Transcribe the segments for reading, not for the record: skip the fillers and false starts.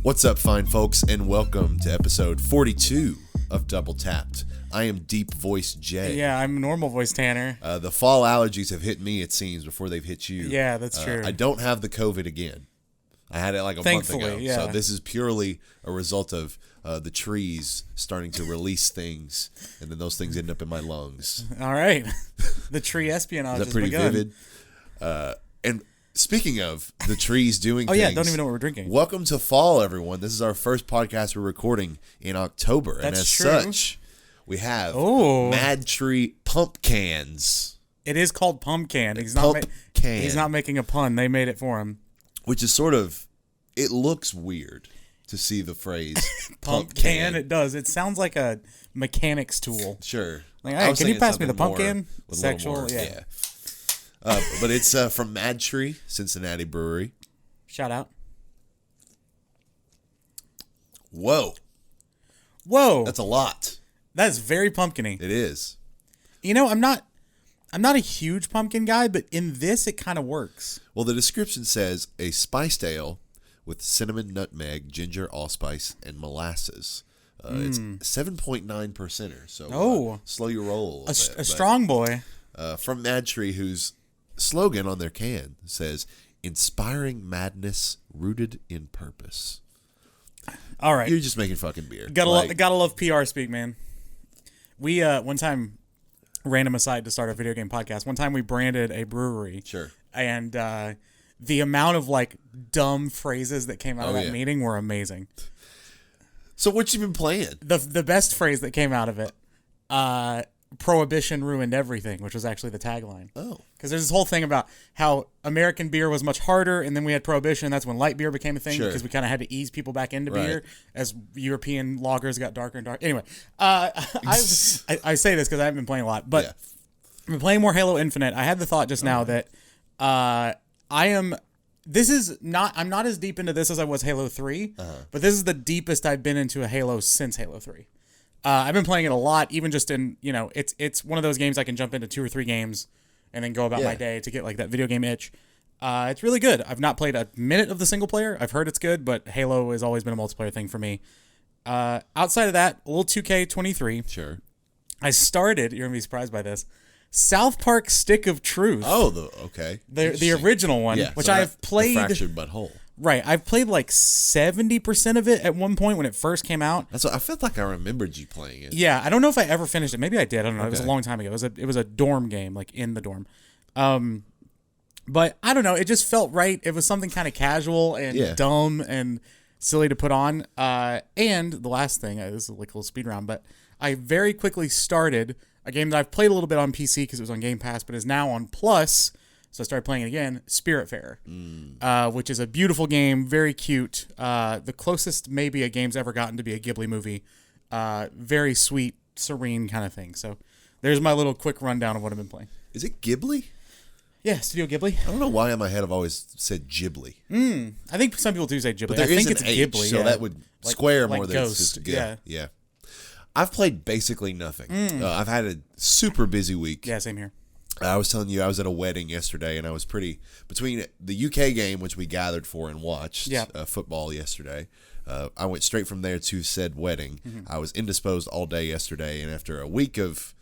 What's up, fine folks, and welcome to episode 42 of Double Tapped. I am Deep Voice Jay. Yeah, I'm normal voice Tanner. The fall allergies have hit me, it seems, before they've hit you. Yeah, that's true. I don't have the COVID again. I had it like a month ago. Yeah. So this is purely a result of the trees starting to release things, and then those things end up in my lungs. All right. The tree espionage Is that pretty vivid? And speaking of the trees doing things. Oh, yeah, don't even know what we're drinking. Welcome to fall, everyone. This is our first podcast we're recording in October. That's and as true. such, we have Ooh. Mad Tree Pumpkins. It is called Pumpkin. He's not making a pun. They made it for him. Which is sort of, it looks weird to see the phrase Pumpkin. It does. It sounds like a mechanic's tool. Sure. Like, hey, can you pass me the pumpkin? Sexual, yeah. But it's from Mad Tree, Cincinnati Brewery. Shout out. Whoa. That's a lot. That is very pumpkin-y. It is. You know, I'm not a huge pumpkin guy, but in this, it kind of works. Well, the description says a spiced ale with cinnamon, nutmeg, ginger, allspice, and molasses. It's 7.9%er, so slow your roll a bit. A strong boy. From Mad Tree, whose slogan on their can says, "Inspiring madness rooted in purpose." All right. You're just making fucking beer. Gotta love PR speak, man. We, one time, random aside to start a video game podcast, one time we branded a brewery. Sure. And the amount of, like, dumb phrases that came out of that meeting were amazing. So what you been playing? The best phrase that came out of it, Prohibition ruined everything, which was actually the tagline. Oh. Because there's this whole thing about how American beer was much harder, and then we had Prohibition. That's when light beer became a thing, because we kind of had to ease people back into beer as European lagers got darker and darker. Anyway, I say this because I haven't been playing a lot, but I've been playing more Halo Infinite. I had the thought just now that I'm not as deep into this as I was Halo 3, but this is the deepest I've been into a Halo since Halo 3. I've been playing it a lot, even just in, it's one of those games I can jump into 2 or 3 games and then go about my day to get like that video game itch. It's really good. I've not played a minute of the single player. I've heard it's good, but Halo has always been a multiplayer thing for me. Outside of that, a little 2K23. Sure. I started, you're going to be surprised by this, South Park Stick of Truth. Oh, okay. The original one, which I've played. The Fractured Butthole. Right. I've played like 70% of it at one point when it first came out. That's what, I felt like I remembered you playing it. Yeah. I don't know if I ever finished it. Maybe I did. I don't know. Okay. It was a long time ago. It was a dorm game, like in the dorm. But I don't know. It just felt right. It was something kind of casual and dumb and silly to put on. And the last thing, this is like a little speed round, but I very quickly started a game that I've played a little bit on PC because it was on Game Pass, but is now on Plus. So I started playing it again, Spiritfarer, which is a beautiful game, very cute. The closest maybe a game's ever gotten to be a Ghibli movie. Very sweet, serene kind of thing. So there's my little quick rundown of what I've been playing. Is it Ghibli? Yeah, Studio Ghibli. I don't know why in my head I've always said Ghibli. I think some people do say Ghibli. But I think it's Ghibli, so that would square more than Ghost. It's just yeah. I've played basically nothing. I've had a super busy week. Yeah, same here. I was telling you I was at a wedding yesterday, and I was between the UK game, which we gathered for and watched, football yesterday. I went straight from there to said wedding. I was indisposed all day yesterday, and after a week of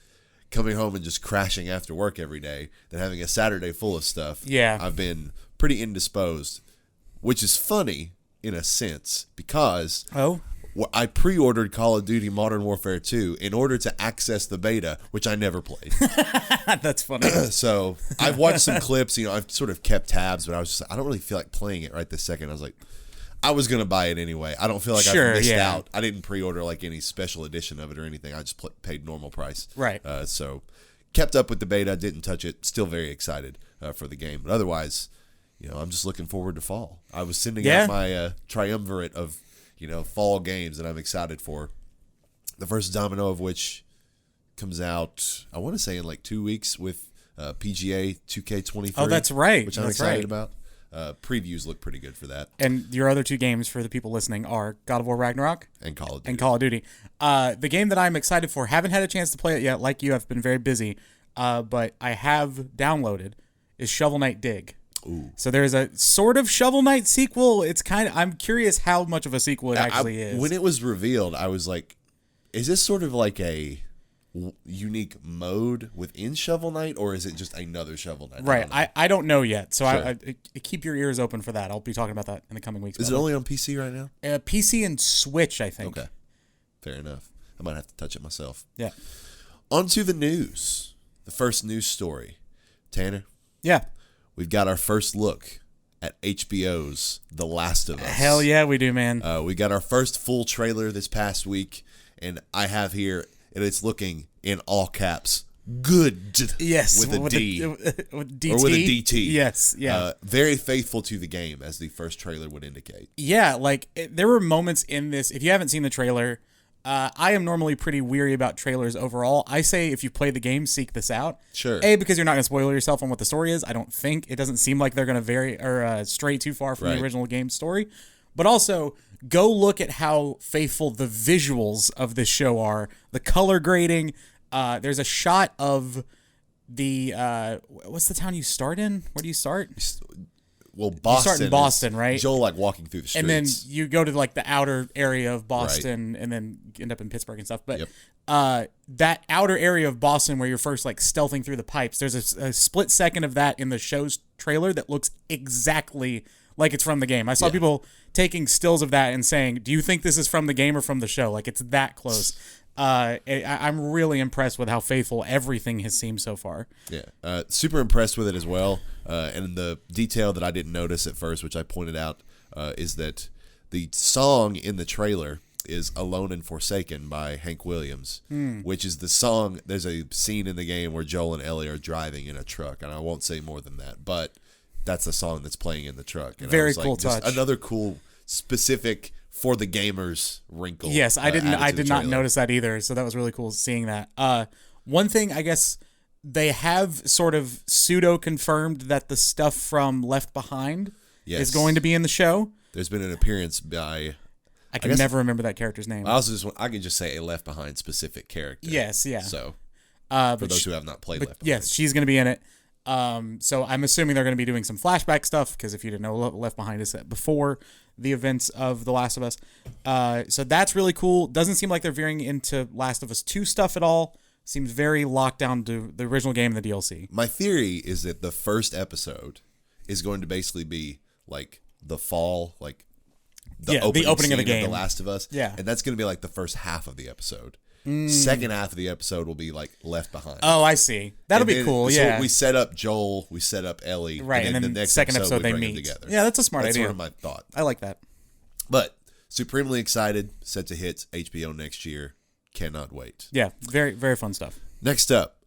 coming home and just crashing after work every day, then having a Saturday full of stuff, I've been pretty indisposed, which is funny in a sense because I pre-ordered Call of Duty Modern Warfare 2 in order to access the beta, which I never played. That's funny. So I've watched some clips. I've sort of kept tabs, but I was just I don't really feel like playing it right this second. I was like, I was going to buy it anyway. I don't feel like I missed out. I didn't pre-order like any special edition of it or anything. I just paid normal price. Right. So kept up with the beta, didn't touch it. Still very excited for the game. But otherwise, I'm just looking forward to fall. I was sending out my triumvirate of fall games that I'm excited for. The first domino of which comes out, I want to say in like 2 weeks with PGA 2K23. Oh, that's right. Which I'm excited about. Previews look pretty good for that. And your other 2 games for the people listening are God of War Ragnarok and Call of Duty. The game that I'm excited for, haven't had a chance to play it yet. Like you, I've been very busy. But I have downloaded is Shovel Knight Dig. Ooh. So there's a sort of Shovel Knight sequel. I'm curious how much of a sequel it actually is. When it was revealed, I was like, is this sort of like a unique mode within Shovel Knight, or is it just another Shovel Knight? Right. I don't know yet. So sure. I keep your ears open for that. I'll be talking about that in the coming weeks. Is it only on PC right now? PC and Switch, I think. Okay. Fair enough. I might have to touch it myself. Yeah. On to the news. The first news story. Tanner? Yeah. We've got our first look at HBO's The Last of Us. Hell yeah, we do, man. We got our first full trailer this past week, and I have here, and it's looking in all caps, good. Yes. With a D. With DT? Or with a DT. Yes, yeah. Very faithful to the game, as the first trailer would indicate. Yeah, like, there were moments in this, if you haven't seen the trailer, I am normally pretty weary about trailers overall. I say if you play the game, seek this out. Sure. Because you're not going to spoil yourself on what the story is. I don't think. It doesn't seem like they're going to vary or stray too far from the original game story. But also, go look at how faithful the visuals of this show are. The color grading. There's a shot of the... what's the town you start in? Where do you start? Well, Boston. You start in Boston, right? Joel, like, walking through the streets. And then you go to, like, the outer area of Boston, and then end up in Pittsburgh and stuff. But that outer area of Boston where you're first, like, stealthing through the pipes, there's a split second of that in the show's trailer that looks exactly like it's from the game. I saw people taking stills of that and saying, do you think this is from the game or from the show? Like, it's that close. I'm really impressed with how faithful everything has seemed so far. Yeah, super impressed with it as well. And the detail that I didn't notice at first, which I pointed out, is that the song in the trailer is Alone and Forsaken by Hank Williams, which is the song. There's a scene in the game where Joel and Ellie are driving in a truck, and I won't say more than that, but that's the song that's playing in the truck. And very cool touch. Another cool, specific for the gamers wrinkle. Yes, I did not notice that either, so that was really cool seeing that. One thing, I guess, they have sort of pseudo-confirmed that the stuff from Left Behind is going to be in the show. There's been an appearance by... I can never remember that character's name. I can just say a Left Behind specific character. Yes, yeah. So, for those who have not played Left Behind. Yes, she's going to be in it. So I'm assuming they're going to be doing some flashback stuff, because if you didn't know, Left Behind is set before the events of The Last of Us. So that's really cool. Doesn't seem like they're veering into Last of Us 2 stuff at all. Seems very locked down to the original game and the DLC. My theory is that the first episode is going to basically be like the fall, like the opening of the game of The Last of Us. Yeah. And that's going to be like the first half of the episode. Second half of the episode will be like Left Behind. Oh, I see. That'll be cool. So yeah. we set up Joel, we set up Ellie, right? And then the next second episode they bring meet them together. Yeah, that's a smart idea. That's sort of my thought. I like that. But supremely excited, set to hit HBO next year. Cannot wait. Yeah, very very fun stuff. Next up,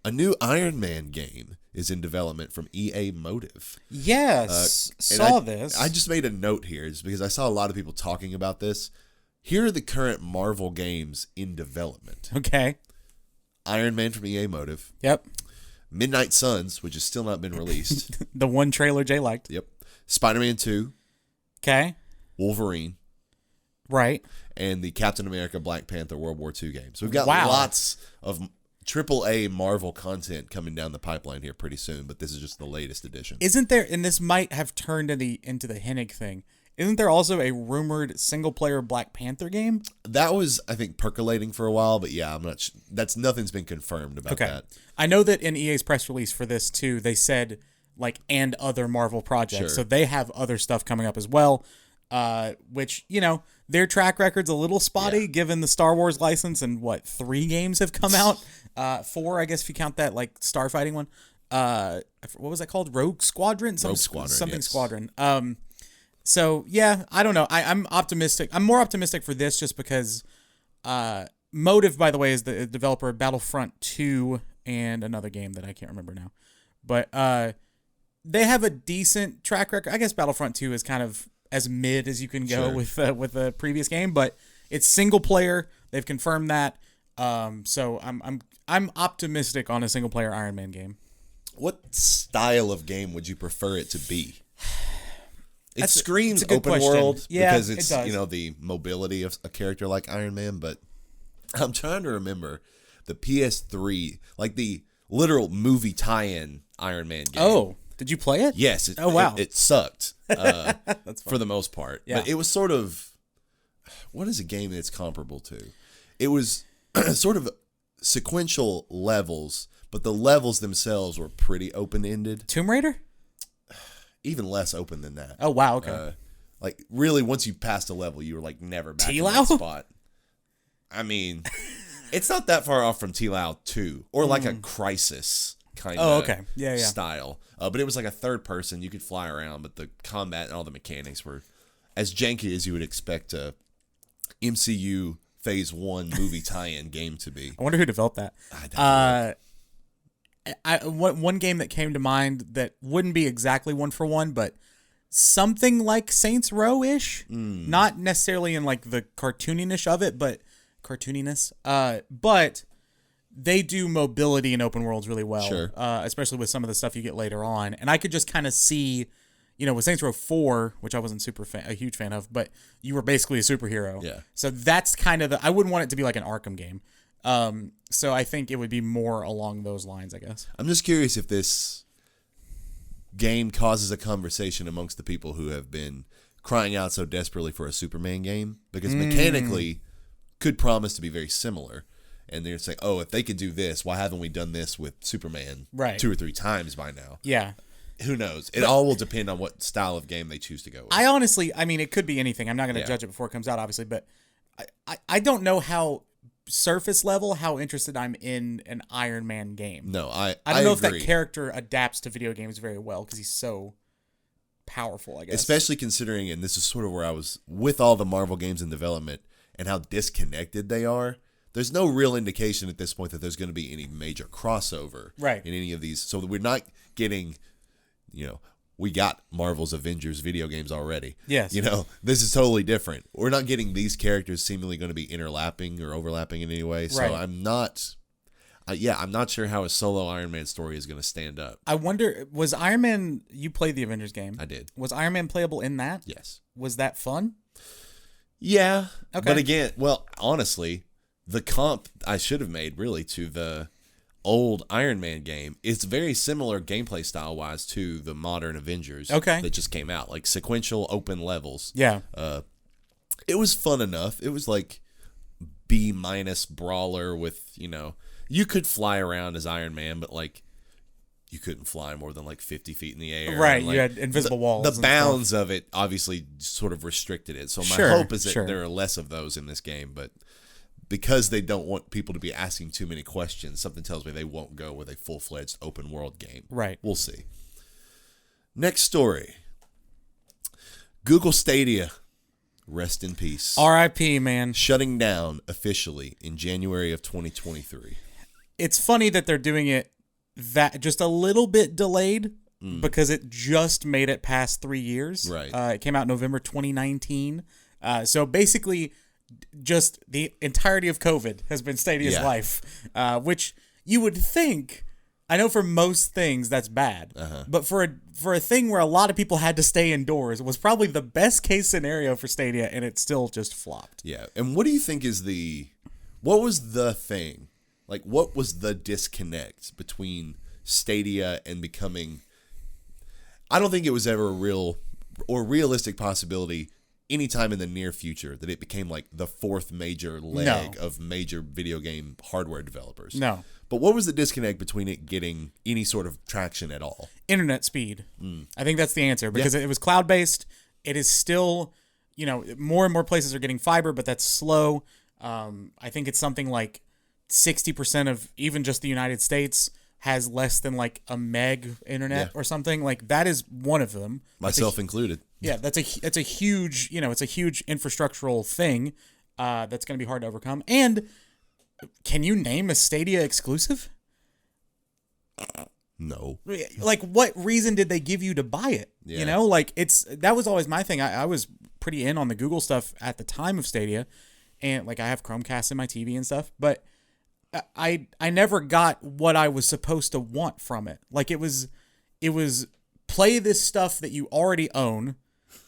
a new Ironman game is in development from EA Motive. Yes, saw this. I just made a note here, just because I saw a lot of people talking about this. Here are the current Marvel games in development. Okay. Iron Man from EA Motive. Yep. Midnight Suns, which has still not been released. The one trailer Jay liked. Yep. Spider-Man 2. Okay. Wolverine. Right. And the Captain America Black Panther World War II game. So we've got lots of AAA Marvel content coming down the pipeline here pretty soon, but this is just the latest edition. Isn't there, and this might have turned into the Hennig thing, isn't there also a rumored single-player Black Panther game? That was, I think, percolating for a while, but yeah, I'm not. Nothing's been confirmed about that. I know that in EA's press release for this too, they said like and other Marvel projects, sure. So they have other stuff coming up as well. Which their track record's a little spotty given the Star Wars license, and 3 games have come out. 4, I guess, if you count that like starfighting one. What was that called? Rogue Squadron. Squadron. So yeah, I don't know. I'm optimistic. I'm more optimistic for this just because Motive, by the way, is the developer of Battlefront 2 and another game that I can't remember now. But they have a decent track record. I guess Battlefront 2 is kind of as mid as you can go with the previous game, but it's single player. They've confirmed that. So I'm optimistic on a single player Iron Man game. What style of game would you prefer it to be? It screams open question. world because it it's does. The mobility of a character like Iron Man, but I'm trying to remember the PS3, like the literal movie tie-in Iron Man game. Oh. Did you play it? Yes. Oh, wow. It sucked That's for the most part. Yeah. But it was sort of, what is a game that's comparable to? It was sort of sequential levels, but the levels themselves were pretty open-ended. Tomb Raider? Even less open than that. Oh, wow. Okay. Like, really, once you passed a level, you were, like, never back in T-Lao? that spot. I mean, it's not that far off from T-Lao 2, or like a Crisis kind of style. But it was like a third person. You could fly around, but the combat and all the mechanics were as janky as you would expect a MCU Phase 1 movie tie-in game to be. I wonder who developed that. One game that came to mind that wouldn't be exactly one for one, but something like Saints Row-ish. Not necessarily in like the cartooniness of it, but but they do mobility in open worlds really well. Sure. Especially with some of the stuff you get later on. And I could just kind of see, with Saints Row 4, which I wasn't a huge fan of, but you were basically a superhero. Yeah. So that's kind of I wouldn't want it to be like an Arkham game. So I think it would be more along those lines, I guess. I'm just curious if this game causes a conversation amongst the people who have been crying out so desperately for a Superman game, because mechanically could promise to be very similar. And they're saying, oh, if they could do this, why haven't we done this with Superman 2 or 3 times by now? Yeah. Who knows? It all will depend on what style of game they choose to go with. It could be anything. I'm not going to judge it before it comes out, obviously, but I don't know how surface level how interested I'm in an Iron Man game. No, I don't know agree. if that character adapts to video games very well because he's so powerful, I guess. Especially considering, and this is sort of where I was with all the Marvel games in development and how disconnected they are. There's no real indication at this point that there's going to be any major crossover in any of these. So we're not getting, we got Marvel's Avengers video games already. Yes. This is totally different. We're not getting these characters seemingly going to be interlapping or overlapping in any way. So I'm not, I'm not sure how a solo Iron Man story is going to stand up. I wonder, was Iron Man, you played the Avengers game? I did. Was Iron Man playable in that? Yes. Was that fun? Yeah. Okay. But again, honestly, the comp I should have made really to the old Iron Man game, it's very similar gameplay style wise to the modern Avengers that just came out, like sequential open levels. Yeah. It was fun enough. It was like B- brawler with, you could fly around as Iron Man, but like you couldn't fly more than like 50 feet in the air. Right. Like, you had invisible walls. The bounds of it obviously sort of restricted it. So my hope is that there are less of those in this game, but because they don't want people to be asking too many questions, something tells me they won't go with a full-fledged open world game. Right. We'll see. Next story. Google Stadia. Rest in peace. R.I.P., man. Shutting down officially in January of 2023. It's funny that they're doing it that just a little bit delayed because it just made it past 3 years. Right. It came out November 2019. So basically, just the entirety of COVID has been Stadia's life, which you would think, I know for most things that's bad, but for a thing where a lot of people had to stay indoors, it was probably the best case scenario for Stadia, and it still just flopped. Yeah, and what do you think is what was the thing? Like, what was the disconnect between Stadia and becoming, I don't think it was ever a real or realistic possibility anytime in the near future that it became like the fourth major leg of major video game hardware developers. No. But what was the disconnect between it getting any sort of traction at all? Internet speed. I think that's the answer because it was cloud-based. It is still, more and more places are getting fiber, but that's slow. I think it's something like 60% of even just the United States has less than like a meg internet or something. Like that is one of them. Myself included. Yeah, it's a huge, it's a huge infrastructural thing that's going to be hard to overcome. And can you name a Stadia exclusive? No. Like, what reason did they give you to buy it? Yeah. That was always my thing. I was pretty in on the Google stuff at the time of Stadia, and like I have Chromecast in my TV and stuff, but I never got what I was supposed to want from it. Like it was play this stuff that you already own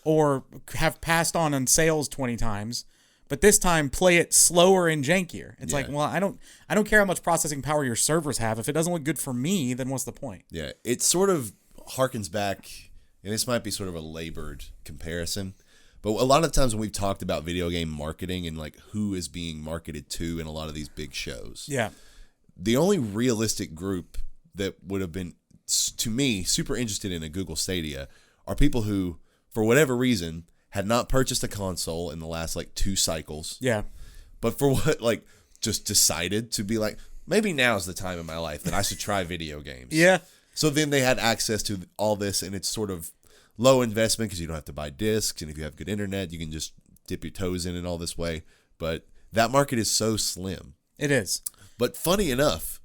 or have passed on sales 20 times, but this time play it slower and jankier. It's like, well, I don't care how much processing power your servers have. If it doesn't look good for me, then what's the point? Yeah, it's sort of harkens back, and this might be sort of a labored comparison, but a lot of times when we've talked about video game marketing and like who is being marketed to in a lot of these big shows, the only realistic group that would have been, to me, super interested in a Google Stadia are people who, for whatever reason, had not purchased a console in the last like 2 cycles. Yeah. But for what, like, just decided to be like, maybe now's the time in my life that I should try video games. Yeah. So then they had access to all this, and it's sort of low investment because you don't have to buy discs, and if you have good internet, you can just dip your toes in all this way. But that market is so slim. It is. But funny enough,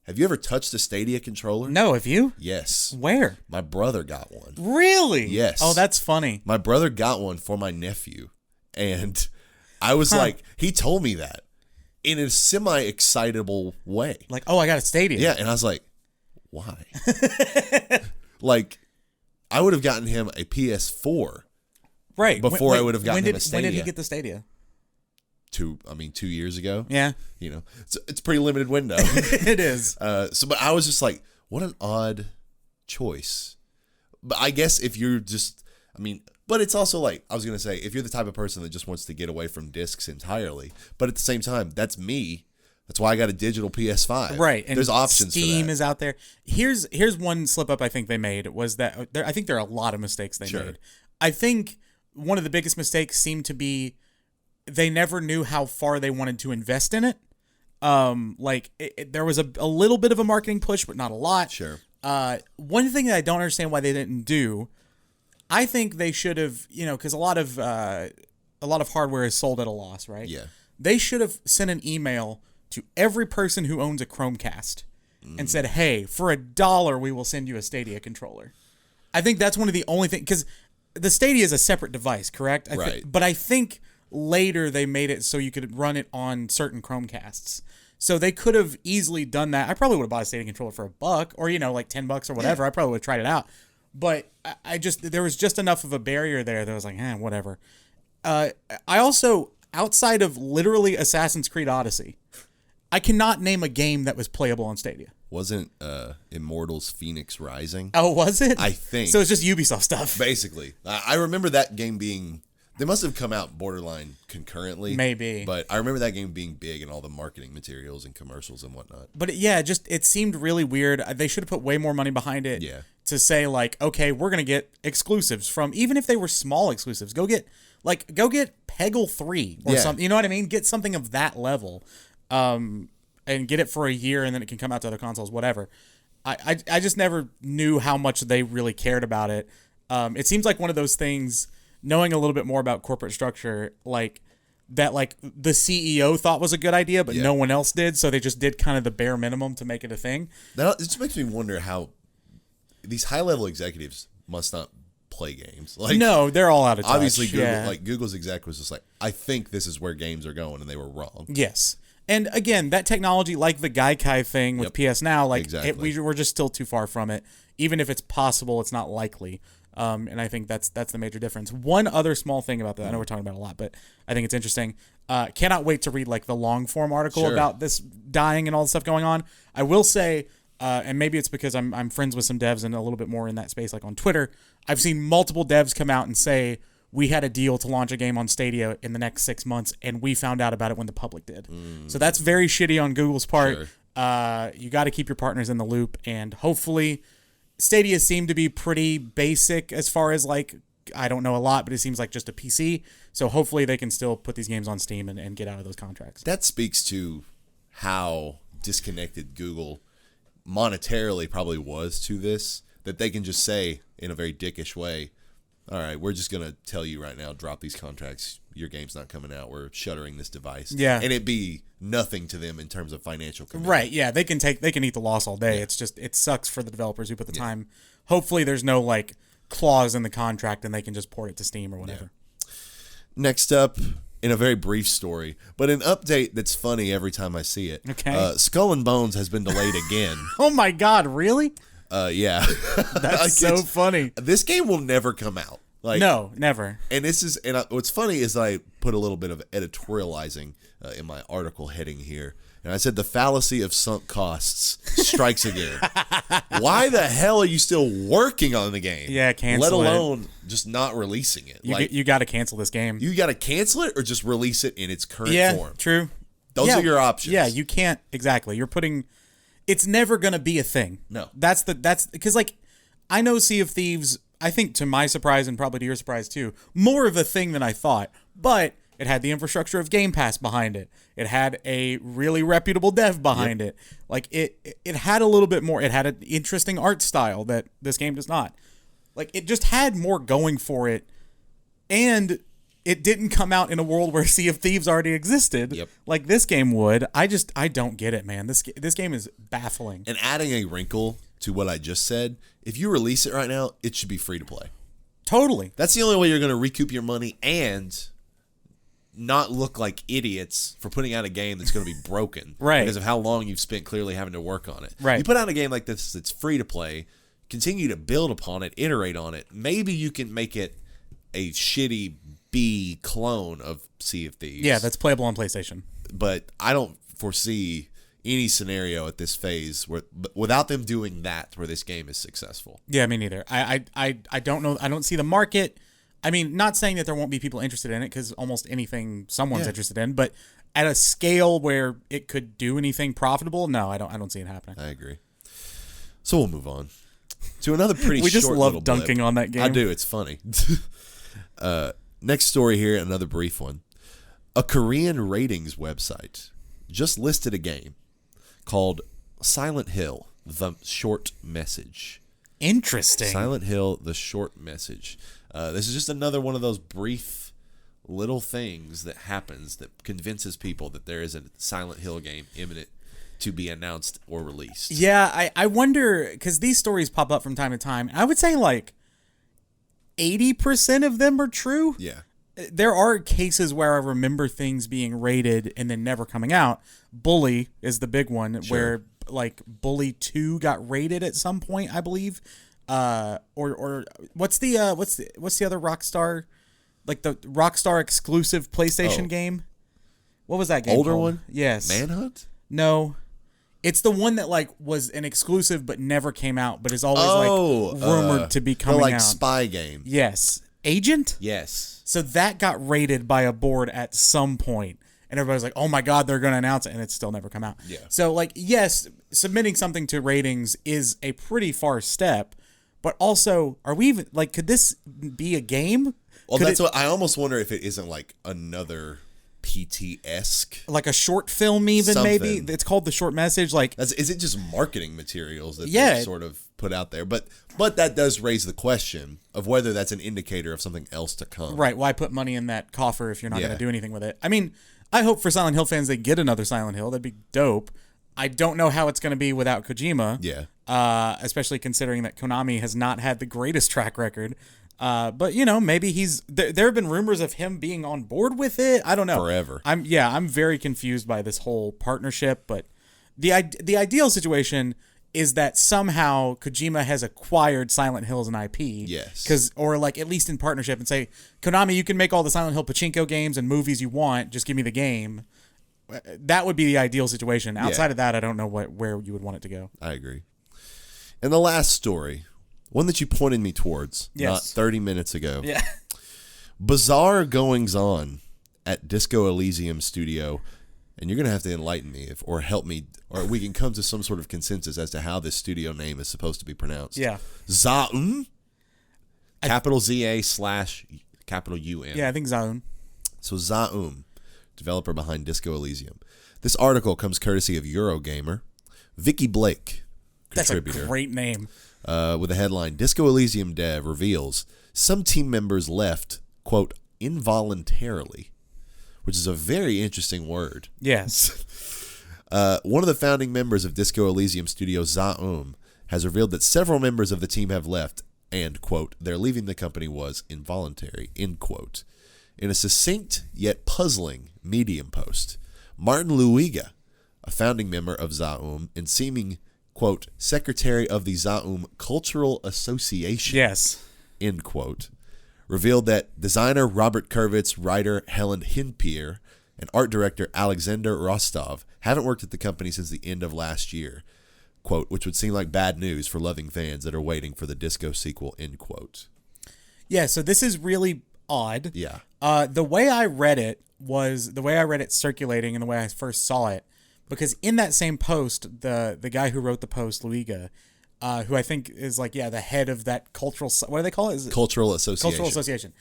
have you ever touched a Stadia controller? No, have you? Yes. Where? My brother got one. Really? Yes. Oh, that's funny. My brother got one for my nephew, and I was like, he told me that in a semi-excitable way. Like, oh, I got a Stadia. Yeah, and I was like, why? Like, I would have gotten him a PS4 right before I would have gotten him a Stadia. When did he get the Stadia? 2 years ago. Yeah. You know, it's a pretty limited window. It is. But I was just like, what an odd choice. But I guess if you're just, but it's also like, I was going to say, if you're the type of person that just wants to get away from discs entirely, but at the same time, that's me. That's why I got a digital PS5. Right. And there's options Steam for that. is out there. Here's one slip up I think they made was that I think there are a lot of mistakes they made. I think one of the biggest mistakes seemed to be they never knew how far they wanted to invest in it. There was a little bit of a marketing push, but not a lot. Sure. One thing that I don't understand why they didn't do, I think they should have, because a lot of hardware is sold at a loss, right? Yeah. They should have sent an email to every person who owns a Chromecast and said, hey, for $1, we will send you a Stadia controller. I think that's one of the only things, because the Stadia is a separate device, correct? Right. But I think later they made it so you could run it on certain Chromecasts. So they could have easily done that. I probably would have bought a Stadia controller for $1 or, like $10 or whatever. Yeah. I probably would have tried it out. But there was just enough of a barrier there that I was like, whatever. I also, outside of literally Assassin's Creed Odyssey, I cannot name a game that was playable on Stadia. Wasn't Immortals Phoenix Rising? Oh, was it? I think. So it's just Ubisoft stuff. Basically. I remember that game being... They must have come out borderline concurrently. Maybe. But I remember that game being big in all the marketing materials and commercials and whatnot. But it seemed really weird. They should have put way more money behind it to say, like, okay, we're going to get exclusives from... Even if they were small exclusives, go get Peggle 3 or something. You know what I mean? Get something of that level. And get it for a year, and then it can come out to other consoles, whatever. I just never knew how much they really cared about it. It seems like one of those things, knowing a little bit more about corporate structure, like that, like the CEO thought was a good idea, but no one else did, so they just did kind of the bare minimum to make it a thing. Now, it just makes me wonder how these high-level executives must not play games. Like, no, they're all out of touch. Obviously, Google's exec was just like, I think this is where games are going, and they were wrong. Yes. And again, that technology, like the Gaikai thing with PS Now, like we're just still too far from it. Even if it's possible, it's not likely. And I think that's the major difference. One other small thing about that, I know we're talking about it a lot, but I think it's interesting. Cannot wait to read like the long form article about this dying and all the stuff going on. I will say, and maybe it's because I'm friends with some devs and a little bit more in that space, like on Twitter. I've seen multiple devs come out and say, we had a deal to launch a game on Stadia in the next 6 months, and we found out about it when the public did. So that's very shitty on Google's part. Sure. You got to keep your partners in the loop, and hopefully Stadia seemed to be pretty basic as far as, like, I don't know a lot, but it seems like just a PC. So hopefully they can still put these games on Steam and get out of those contracts. That speaks to how disconnected Google monetarily probably was to this, that they can just say in a very dickish way, all right, we're just going to tell you right now, drop these contracts. Your game's not coming out. We're shuttering this device. Yeah. And it be nothing to them in terms of financial commitment. Right, yeah. They can eat the loss all day. Yeah. It's just, it sucks for the developers who put the time. Hopefully there's no, like, clause in the contract and they can just port it to Steam or whatever. Yeah. Next up, in a very brief story, but an update that's funny every time I see it. Okay. Skull and Bones has been delayed again. Oh my God, really? Yeah. That's like, so funny. This game will never come out. Like, no, never. And what's funny is I put a little bit of editorializing in my article heading here, And I said the fallacy of sunk costs strikes again. Why the hell are you still working on the game? Yeah, cancel Let alone just not releasing it. You got to cancel this game. You got to cancel it or just release it in its current form. Yeah, true. Those are your options. Yeah, you can't exactly. You're putting. It's never gonna be a thing. No, that's because like I know Sea of Thieves. I think to my surprise and probably to your surprise too, more of a thing than I thought. But it had the infrastructure of Game Pass behind it. It had a really reputable dev behind it. Like it had a little bit more. It had an interesting art style that this game does not. Like it just had more going for it, and it didn't come out in a world where Sea of Thieves already existed, like this game would. I don't get it, man. This game is baffling. And adding a wrinkle to what I just said, if you release it right now, it should be free to play. Totally. That's the only way you're going to recoup your money and not look like idiots for putting out a game that's going to be broken because of how long you've spent clearly having to work on it. Right. You put out a game like this that's free to play, continue to build upon it, iterate on it. Maybe you can make it a shitty B clone of Sea of Thieves. Yeah, that's playable on PlayStation. But I don't foresee any scenario at this phase where without them doing that where this game is successful. Yeah, me neither. I don't know. I don't see the market. I mean, not saying that there won't be people interested in it because almost anything someone's interested in, but at a scale where it could do anything profitable, no, I don't see it happening. I agree. So we'll move on to another pretty we just short love little dunking blip. on that game. I do. It's funny. Next story here, another brief one. A Korean ratings website just listed a game called Silent Hill, The Short Message. Interesting. Silent Hill, The Short Message. This is just another one of those brief little things that happens that convinces people that there is a Silent Hill game imminent to be announced or released. Yeah, I wonder, because these stories pop up from time to time. I would say like 80% of them are true. Yeah. There are cases where I remember things being rated and then never coming out. Bully is the big one where like Bully 2 got rated at some point, I believe. Or what's the other Rockstar, like the Rockstar exclusive PlayStation game? What was that game Older called? one? Yes. Manhunt? No. It's the one that like was an exclusive but never came out, but is always like rumored to be coming the like out. spy game. Yes. Agent? Yes. So that got rated by a board at some point, and everybody's like, "Oh my God, they're going to announce it," and it's still never come out. Yeah. So like, yes, submitting something to ratings is a pretty far step, but also, are we even like? Could this be a game? Well, that's what I almost wonder if it isn't like another PT-esque, like a short film, even something. Maybe it's called The Short Message. Like, is it just marketing materials that they sort of put out there? But that does raise the question of whether that's an indicator of something else to come. Right. Why put money in that coffer if you're not going to do anything with it? I mean, I hope for Silent Hill fans they get another Silent Hill. That'd be dope. I don't know how it's going to be without Kojima. Yeah. Especially considering that Konami has not had the greatest track record. But you know, maybe there have been rumors of him being on board with it. I don't know. Forever. I'm very confused by this whole partnership, but the ideal situation is that somehow Kojima has acquired Silent Hill as an IP. Yes. Or like at least in partnership and say, Konami, you can make all the Silent Hill pachinko games and movies you want. Just give me the game. That would be the ideal situation. Outside of that, I don't know where you would want it to go. I agree. And the last story, one that you pointed me towards not 30 minutes ago. Yeah. Bizarre goings on at Disco Elysium Studio. And you're going to have to enlighten me or help me, or we can come to some sort of consensus as to how this studio name is supposed to be pronounced. Yeah. Zaun? Capital Z-A / capital U-M. Yeah, I think Zaun. So Zaun, developer behind Disco Elysium. This article comes courtesy of Eurogamer. Vicky Blake, contributor. That's a great name. With the headline, Disco Elysium Dev reveals some team members left, quote, involuntarily, which is a very interesting word. Yes. One of the founding members of Disco Elysium Studio, Zaum, has revealed that several members of the team have left and, quote, their leaving the company was involuntary, end quote. In a succinct yet puzzling Medium post, Martin Luiga, a founding member of Zaum and seeming, quote, secretary of the Zaum Cultural Association, yes, end quote, revealed that designer Robert Kurvitz, writer Helen Hinpier, and art director Alexander Rostov haven't worked at the company since the end of last year, quote, which would seem like bad news for loving fans that are waiting for the Disco sequel, end quote. Yeah, so this is really odd. Yeah. The way I read it circulating and the way I first saw it, because in that same post, the guy who wrote the post, Luiga, who I think is like, the head of that cultural, what do they call it? Cultural Association. Cultural Association.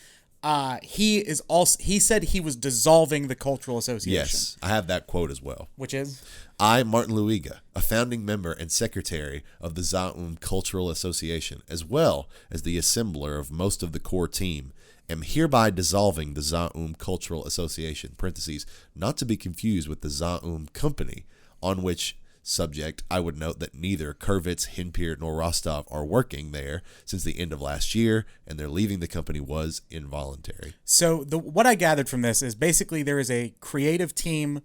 He said he was dissolving the Cultural Association. Yes, I have that quote as well. Which is? I, Martin Luiga, a founding member and secretary of the Zaum Cultural Association, as well as the assembler of most of the core team, am hereby dissolving the Zaum Cultural Association, parentheses, not to be confused with the Zaum Company, on which subject I would note that neither Kurvitz, Hinpier, nor Rostov are working there since the end of last year, and their leaving the company was involuntary. So what I gathered from this is basically there is a creative team,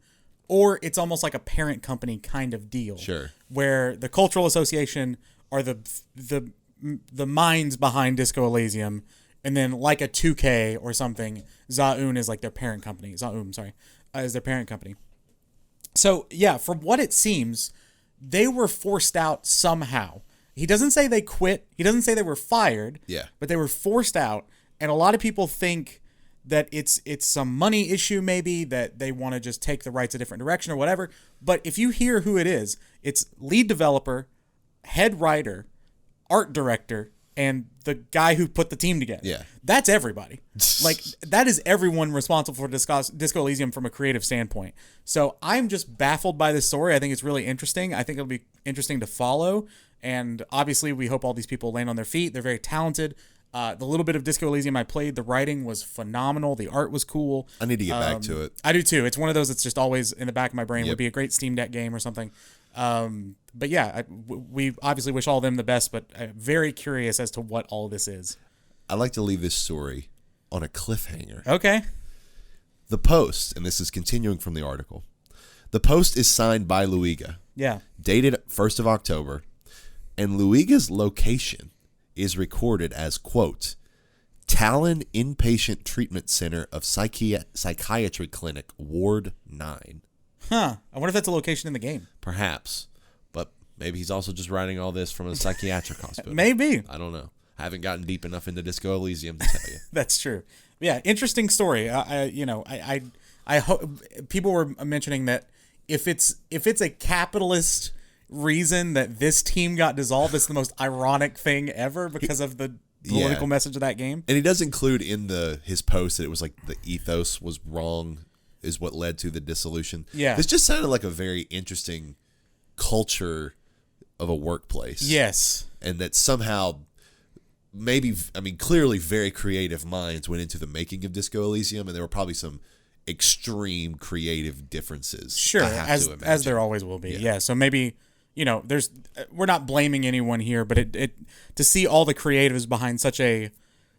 or it's almost like a parent company kind of deal. Sure. Where the Cultural Association are the minds behind Disco Elysium, and then like a 2K or something, Zaun is like their parent company. Is their parent company. So, yeah, from what it seems, they were forced out somehow. He doesn't say they quit. He doesn't say they were fired. Yeah. But they were forced out. And a lot of people think that it's some money issue maybe, that they want to just take the rights a different direction or whatever. But if you hear who it is, it's lead developer, head writer, art director, and the guy who put the team together. Yeah. That's everybody. Like, that is everyone responsible for Disco Elysium from a creative standpoint. So I'm just baffled by this story. I think it's really interesting. I think it'll be interesting to follow. And obviously, we hope all these people land on their feet. They're very talented. The little bit of Disco Elysium I played, the writing was phenomenal. The art was cool. I need to get back to it. I do too. It's one of those that's just always in the back of my brain. Yep. Would be a great Steam Deck game or something. But yeah, we obviously wish all of them the best, but I'm very curious as to what all this is. I'd like to leave this story on a cliffhanger. Okay. The Post, and this is continuing from the article, the Post is signed by Luiga. Yeah. Dated 1st of October, and Luiga's location is recorded as, quote, Talon Inpatient Treatment Center of Psychiatry Clinic, Ward 9. Huh. I wonder if that's a location in the game. Perhaps. But maybe he's also just writing all this from a psychiatric hospital. Maybe. I don't know. I haven't gotten deep enough into Disco Elysium to tell you. That's true. Yeah, interesting story. I hope people were mentioning that if it's a capitalist reason that this team got dissolved, it's the most ironic thing ever because of the political message of that game. And he does include in his post that it was like the ethos was wrong, is what led to the dissolution. Yeah. This just sounded like a very interesting culture of a workplace. Yes. And that somehow, clearly very creative minds went into the making of Disco Elysium, and there were probably some extreme creative differences. Sure, as there always will be. Yeah. So maybe, we're not blaming anyone here, but it to see all the creatives behind such a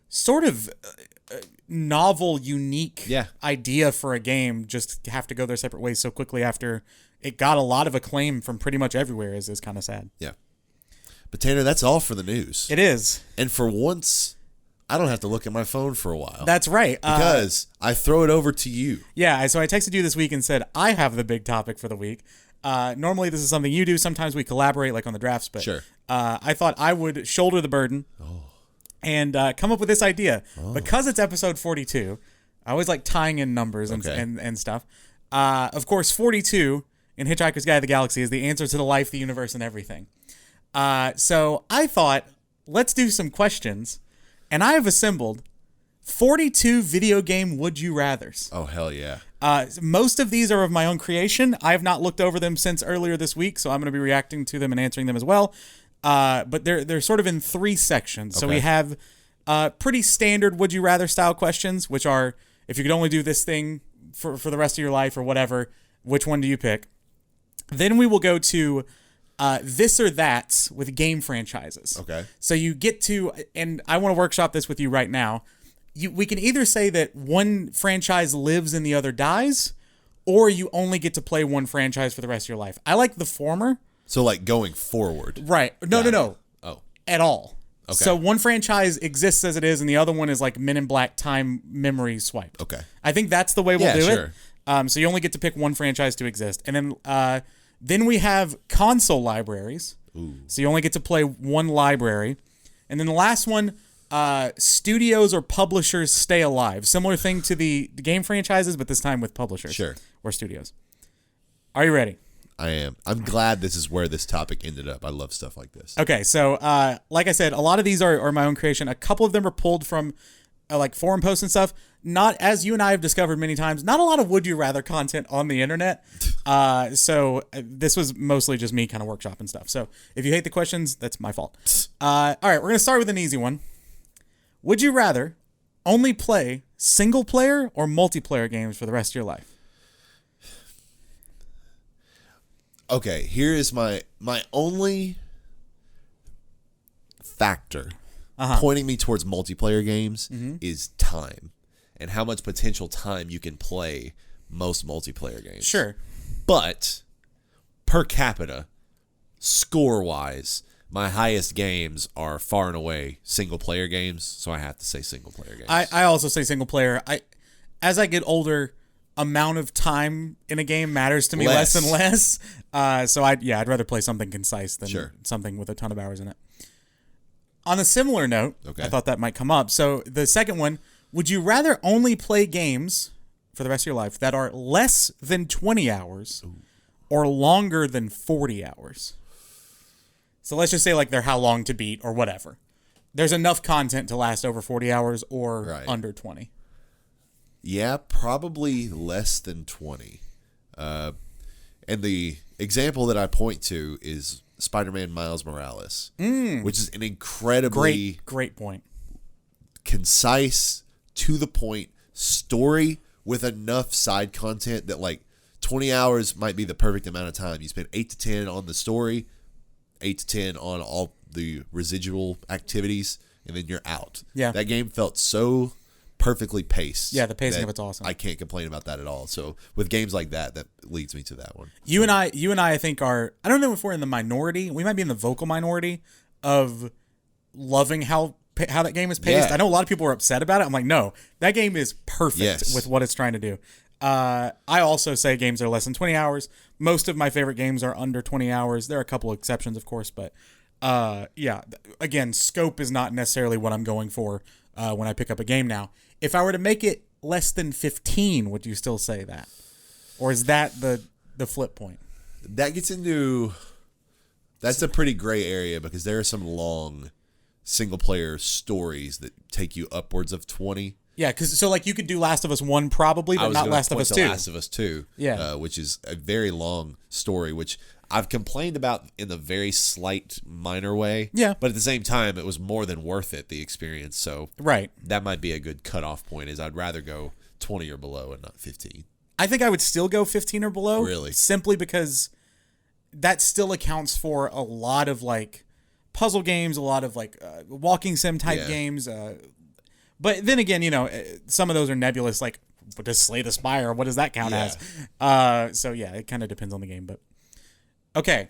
sort of novel, unique idea for a game just have to go their separate ways so quickly after it got a lot of acclaim from pretty much everywhere is kind of sad. Yeah. But Tanner, that's all for the news. It is. And for once, I don't have to look at my phone for a while. That's right. Because I throw it over to you. Yeah, so I texted you this week and said, I have the big topic for the week. Normally this is something you do. Sometimes we collaborate like on the drafts, but sure. I thought I would shoulder the burden. And come up with this idea. Because it's episode 42, I always like tying in numbers and stuff. Of course, 42 in Hitchhiker's Guide to the Galaxy is the answer to the life, the universe, and everything. So I thought, let's do some questions. And I have assembled 42 video game would you rathers. Oh, hell yeah. Most of these are of my own creation. I have not looked over them since earlier this week, so I'm going to be reacting to them and answering them as well. But they're sort of in three sections. So we have pretty standard would you rather style questions, which are if you could only do this thing for the rest of your life or whatever, which one do you pick? Then we will go to this or that's with game franchises. Okay. So you get to, and I want to workshop this with you right now. We can either say that one franchise lives and the other dies, or you only get to play one franchise for the rest of your life. I like the former. So like going forward. Right. No. Oh. At all. Okay. So one franchise exists as it is, and the other one is like Men in Black time memory swipe. Okay. I think that's the way we'll do it. So you only get to pick one franchise to exist. And then we have console libraries. Ooh. So you only get to play one library. And then the last one, studios or publishers stay alive. Similar thing to the game franchises, but this time with publishers. Sure. Or studios. Are you ready? I am. I'm glad this is where this topic ended up. I love stuff like this. Okay, so like I said, a lot of these are my own creation. A couple of them are pulled from like forum posts and stuff. Not, as you and I have discovered many times, not a lot of would you rather content on the internet. So this was mostly just me kind of workshopping stuff. So if you hate the questions, that's my fault. All right, we're going to start with an easy one. Would you rather only play single player or multiplayer games for the rest of your life? Okay, here is my only factor pointing me towards multiplayer games is time and how much potential time you can play most multiplayer games. Sure. But per capita, score-wise, my highest games are far and away single-player games, so I have to say single-player games. I also say single player. As I get older, amount of time in a game matters to me less and less. So I'd rather play something concise than something with a ton of hours in it. On a similar note, I thought that might come up. So the second one, would you rather only play games for the rest of your life that are less than 20 hours or longer than 40 hours? So let's just say like they're how long to beat or whatever. There's enough content to last over 40 hours or under 20. Yeah, probably less than 20. And the example that I point to is Spider-Man Miles Morales, which is an incredibly great point, concise, to the point story with enough side content that like 20 hours might be the perfect amount of time. You spend 8 to 10 on the story, 8 to 10 on all the residual activities, and then you're out. Yeah. That game felt so perfectly paced. Yeah, the pacing of it's awesome. I can't complain about that at all. So with games like that, that leads me to that one. You and I think are, I don't know if we're in the minority. We might be in the vocal minority of loving how that game is paced. Yeah. I know a lot of people are upset about it. I'm like, no, that game is perfect with what it's trying to do. I also say games are less than 20 hours. Most of my favorite games are under 20 hours. There are a couple of exceptions, of course, but again, scope is not necessarily what I'm going for when I pick up a game now. If I were to make it less than 15, would you still say that? Or is that the flip point? That gets into... That's a pretty gray area because there are some long single-player stories that take you upwards of 20. Yeah, because so like you could do Last of Us 1 probably, but not Last of Us 2. Last of Us 2, which is a very long story, which I've complained about in a very slight, minor way. Yeah. But at the same time, it was more than worth it, the experience. So that might be a good cutoff point, is I'd rather go 20 or below and not 15. I think I would still go 15 or below. Really? Simply because that still accounts for a lot of like puzzle games, a lot of like walking sim type games. But then again, you know, some of those are nebulous, like what does Slay the Spire? What does that count as? So yeah, it kind of depends on the game. But okay,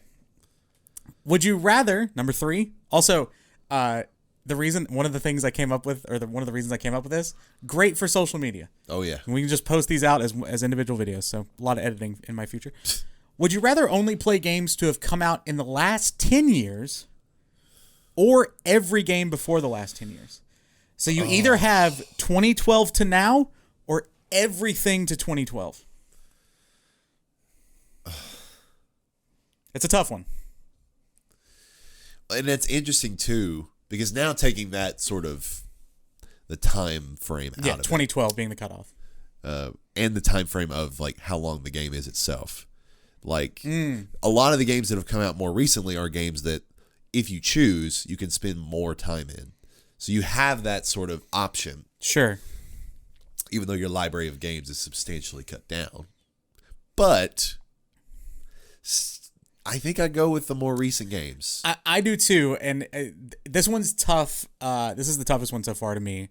would you rather, number 3? Also, one of the reasons I came up with this, great for social media. Oh yeah, we can just post these out as individual videos. So a lot of editing in my future. Would you rather only play games to have come out in the last 10 years, or every game before the last 10 years? So you either have 2012 to now or everything to 2012. It's a tough one. And it's interesting too, because now taking that sort of the time frame out of 2012 being the cutoff. And the time frame of like how long the game is itself. Like a lot of the games that have come out more recently are games that if you choose, you can spend more time in. So you have that sort of option. Sure. Even though your library of games is substantially cut down. But I think I go with the more recent games. I do too. And this one's tough. This is the toughest one so far to me.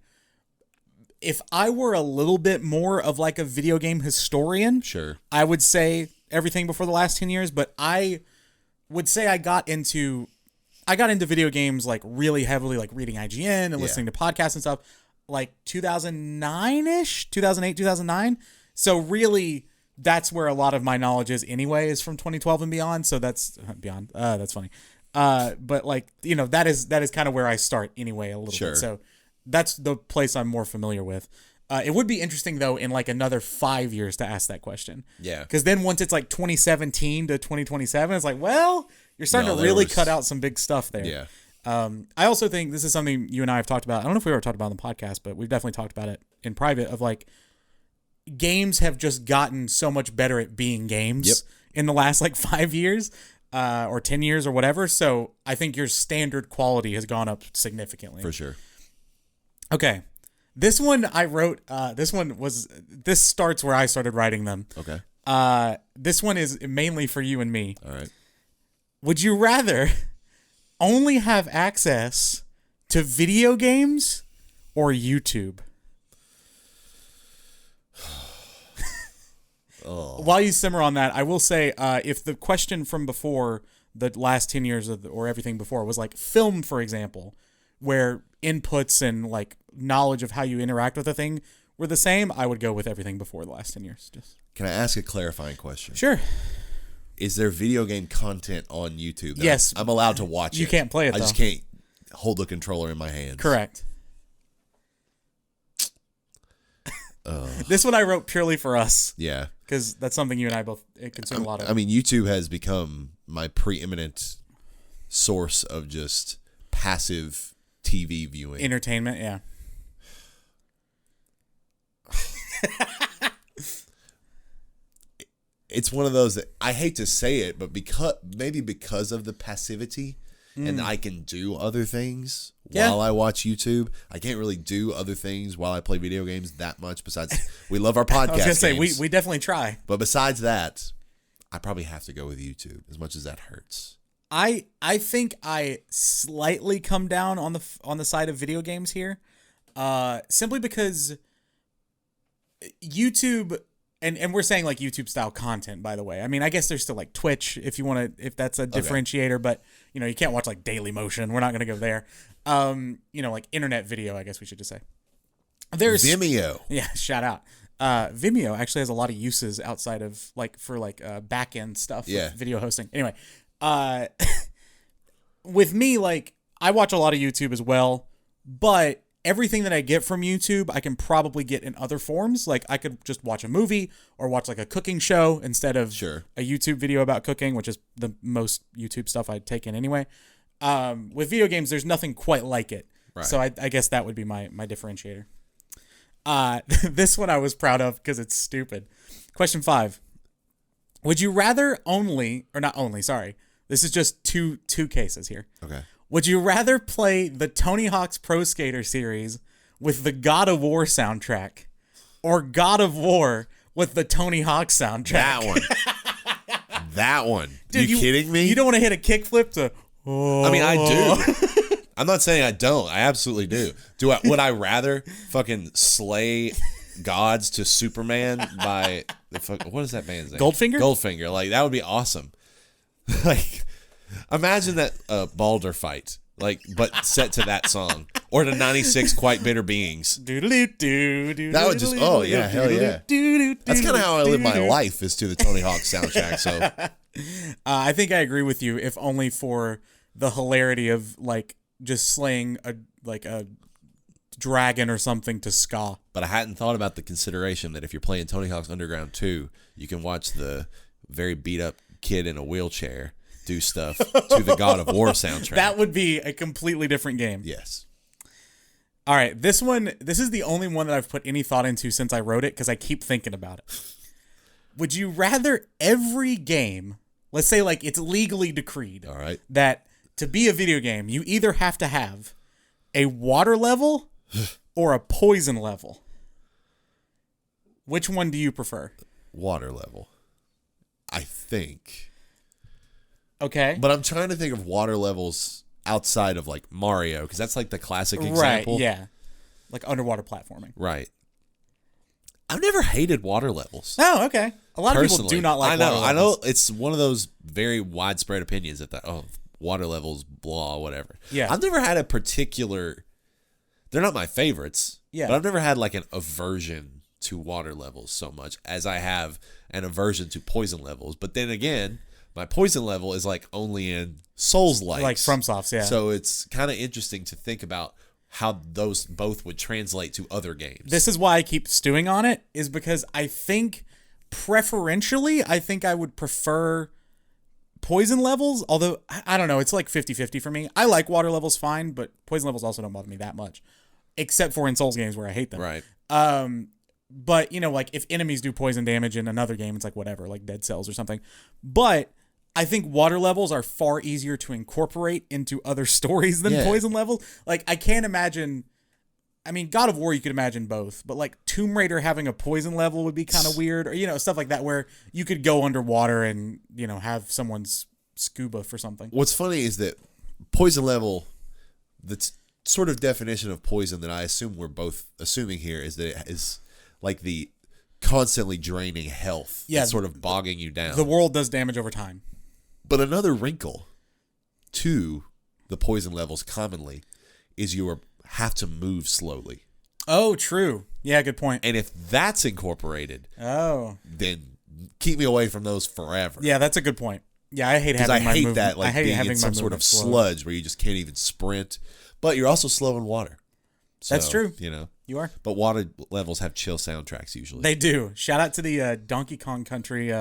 If I were a little bit more of like a video game historian, sure, I would say everything before the last 10 years. But I would say I got into video games like really heavily, like reading IGN and listening to podcasts and stuff, like 2009-ish, 2008, 2009. So really that's where a lot of my knowledge is anyway, is from 2012 and beyond. So that's beyond. That's funny. But like, that is kind of where I start anyway, a little bit. So that's the place I'm more familiar with. It would be interesting though in like another 5 years to ask that question. Yeah. Because then once it's like 2017 to 2027, it's like, well, you're starting to really cut out some big stuff there. Yeah. I also think this is something you and I have talked about. I don't know if we ever talked about on the podcast, but we've definitely talked about it in private, of like, games have just gotten so much better at being games in the last like 5 years or 10 years or whatever. So I think your standard quality has gone up significantly. For sure. Okay. This one I wrote, this starts where I started writing them. Okay. This one is mainly for you and me. All right. Would you rather only have access to video games or YouTube? Oh. While you simmer on that, I will say, if the question from before, the last 10 years or everything before, was like film, for example, where inputs and like knowledge of how you interact with a thing were the same, I would go with everything before the last 10 years. Can I ask a clarifying question? Sure. Is there video game content on YouTube? Yes. I'm allowed to watch it. You can't play it, I though. just can't hold the controller in my hands. Correct. This one I wrote purely for us. Yeah. Because that's something you and I both consume a lot of. I mean, YouTube has become my preeminent source of just passive TV viewing. Entertainment, yeah. It's one of those that I hate to say it, but because of the passivity, and I can do other things while I watch YouTube. I can't really do other things while I play video games that much. Besides, we love our podcast. I was gonna say we definitely try, but besides that, I probably have to go with YouTube. As much as that hurts, I think I slightly come down on the side of video games here, simply because YouTube. And we're saying like YouTube style content, by the way. I mean, I guess there's still like Twitch if that's a differentiator, but you can't watch like Daily Motion. We're not going to go there. Like internet video, I guess we should just say. There's Vimeo. Yeah, shout out. Vimeo actually has a lot of uses outside of for back end stuff. Yeah. Video hosting. Anyway, with me, like I watch a lot of YouTube as well, but everything that I get from YouTube, I can probably get in other forms. Like I could just watch a movie or watch like a cooking show instead of a YouTube video about cooking, which is the most YouTube stuff I'd take in anyway. With video games, there's nothing quite like it. Right. So I guess that would be my differentiator. This one I was proud of because it's stupid. Question 5. Would you rather this is just two cases here. Okay. Would you rather play the Tony Hawk's Pro Skater series with the God of War soundtrack or God of War with the Tony Hawk soundtrack? That one. Dude, you kidding me? You don't want to hit a kickflip to... Oh. I mean, I do. I'm not saying I don't. I absolutely do. Would I rather fucking slay gods to Superman by... what is that band's name? Goldfinger? Goldfinger. Like, that would be awesome. Like... Imagine that Baldur fight, but set to that song or to 96 Quite Bitter Beings. That would just, hell yeah. That's kind of how I live my life, is to the Tony Hawk soundtrack. So, I think I agree with you, if only for the hilarity of like just slaying a dragon or something to ska. But I hadn't thought about the consideration that if you're playing Tony Hawk's Underground 2, you can watch the very beat up kid in a wheelchair do stuff to the God of War soundtrack. That would be a completely different game. Yes. All right, this is the only one that I've put any thought into since I wrote it because I keep thinking about it. Would you rather every game, let's say like it's legally decreed, all right, that to be a video game, you either have to have a water level or a poison level? Which one do you prefer? Water level, I think. Okay. But I'm trying to think of water levels outside of like Mario, because that's like the classic example. Right, yeah. Like underwater platforming. Right. I've never hated water levels. Oh, okay. A lot of people do not like water levels. I know it's one of those very widespread opinions that water levels, blah, whatever. Yeah. I've never had a particular... They're not my favorites. Yeah. But I've never had like an aversion to water levels so much as I have an aversion to poison levels. But then again, my poison level is like only in Souls-like. Like FromSoft's, yeah. So it's kind of interesting to think about how those both would translate to other games. This is why I keep stewing on it, is because I think preferentially, I would prefer poison levels, although I don't know, it's like 50-50 for me. I like water levels fine, but poison levels also don't bother me that much, except for in Souls games where I hate them. Right. But, you know, like if enemies do poison damage in another game, it's like whatever, like Dead Cells or something. But I think water levels are far easier to incorporate into other stories than poison levels. Like, I can't imagine... I mean, God of War, you could imagine both, but like Tomb Raider having a poison level would be kind of weird, or, you know, stuff like that where you could go underwater and, you know, have someone's scuba for something. What's funny is that poison level, the sort of definition of poison that I assume we're both assuming here is that it is like the constantly draining health, sort of bogging you down. The world does damage over time. But another wrinkle to the poison levels commonly is you have to move slowly. Oh, true. Yeah, good point. And if that's incorporated, then keep me away from those forever. Yeah, that's a good point. Yeah, I hate having my movement. That, like, being in some sort of sludge where you just can't even sprint. But you're also slow in water. So, that's true. You know, you are. But water levels have chill soundtracks usually. They do. Shout out to the Donkey Kong Country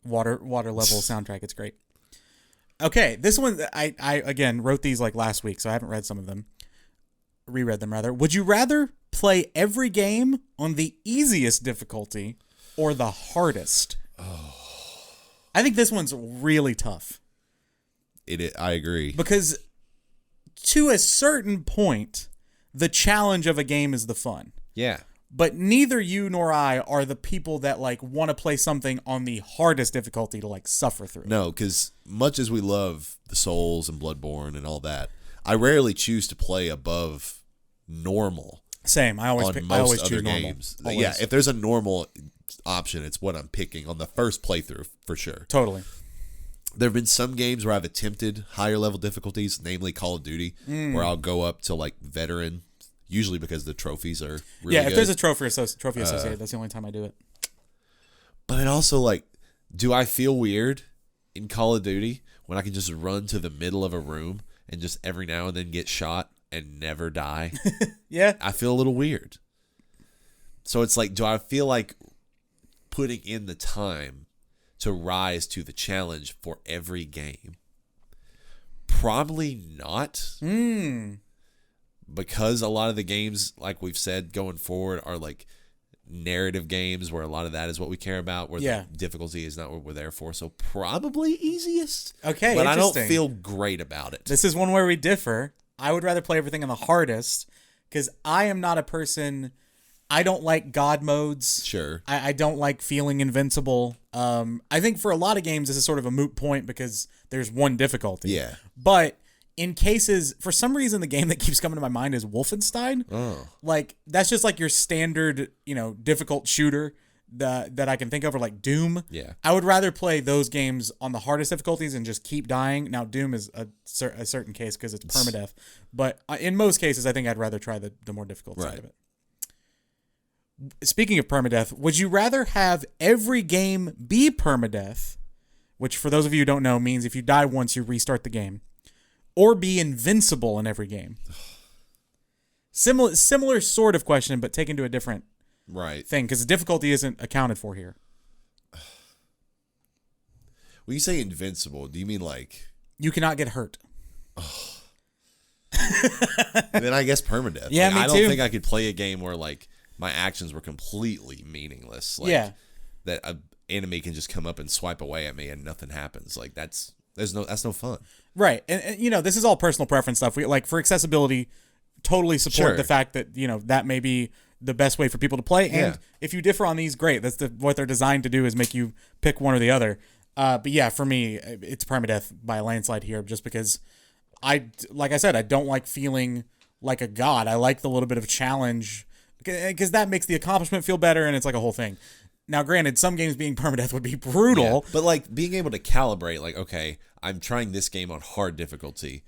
water level soundtrack. It's great. Okay, this one I again wrote these like last week, so I haven't read some of them. Reread them rather. Would you rather play every game on the easiest difficulty or the hardest? Oh. I think this one's really tough. I agree. Because to a certain point, the challenge of a game is the fun. Yeah. But neither you nor I are the people that like want to play something on the hardest difficulty to like suffer through. No, because much as we love the Souls and Bloodborne and all that, I rarely choose to play above normal. Same. I always choose games. Normal. Yeah, if there's a normal option, it's what I'm picking on the first playthrough for sure. Totally. There have been some games where I've attempted higher level difficulties, namely Call of Duty, where I'll go up to like veteran, usually because the trophies are really good. If there's a trophy associated, that's the only time I do it. But it also, like, do I feel weird in Call of Duty when I can just run to the middle of a room and just every now and then get shot and never die? Yeah. I feel a little weird. So it's like, do I feel like putting in the time to rise to the challenge for every game? Probably not. Because a lot of the games, like we've said, going forward are like narrative games where a lot of that is what we care about, where the difficulty is not what we're there for. So probably easiest. Okay, but I don't feel great about it. This is one where we differ. I would rather play everything on the hardest because I am not a person... I don't like God modes. Sure. I don't like feeling invincible. I think for a lot of games, this is sort of a moot point because there's one difficulty. Yeah. But in cases, for some reason, the game that keeps coming to my mind is Wolfenstein. Oh. Like, that's just like your standard, difficult shooter that I can think of, or like Doom. Yeah. I would rather play those games on the hardest difficulties and just keep dying. Now, Doom is a certain case because it's permadeath. But in most cases, I think I'd rather try the more difficult side of it. Speaking of permadeath, would you rather have every game be permadeath, which for those of you who don't know means if you die once, you restart the game, or be invincible in every game? Similar sort of question, but taken to a different thing, because the difficulty isn't accounted for here. When you say invincible, do you mean like... You cannot get hurt. Then I guess permadeath. Yeah, me I too. don't think I could play a game where like my actions were completely meaningless. Like, that an enemy can just come up and swipe away at me and nothing happens. Like that's no fun. Right. And this is all personal preference stuff. We like for accessibility, totally support the fact that, that may be the best way for people to play. And if you differ on these, great. That's what they're designed to do, is make you pick one or the other. But yeah, for me, it's permadeath by a landslide here, just because like I said, I don't like feeling like a god. I like the little bit of challenge, because that makes the accomplishment feel better, and it's like a whole thing. Now, granted, some games being permadeath would be brutal. Yeah, but like being able to calibrate, like, okay, I'm trying this game on hard difficulty.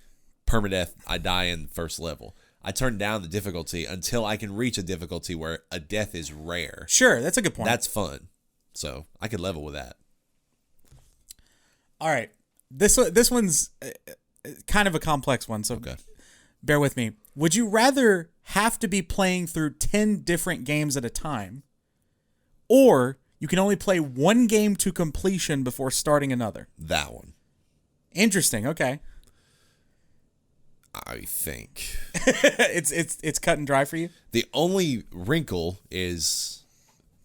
Permadeath, I die in first level. I turn down the difficulty until I can reach a difficulty where a death is rare. Sure, that's a good point. That's fun. So I could level with that. All right. This one's kind of a complex one, so bear with me. Would you rather have to be playing through 10 different games at a time, or you can only play one game to completion before starting another? That one. Interesting. Okay. I think it's cut and dry for you. The only wrinkle is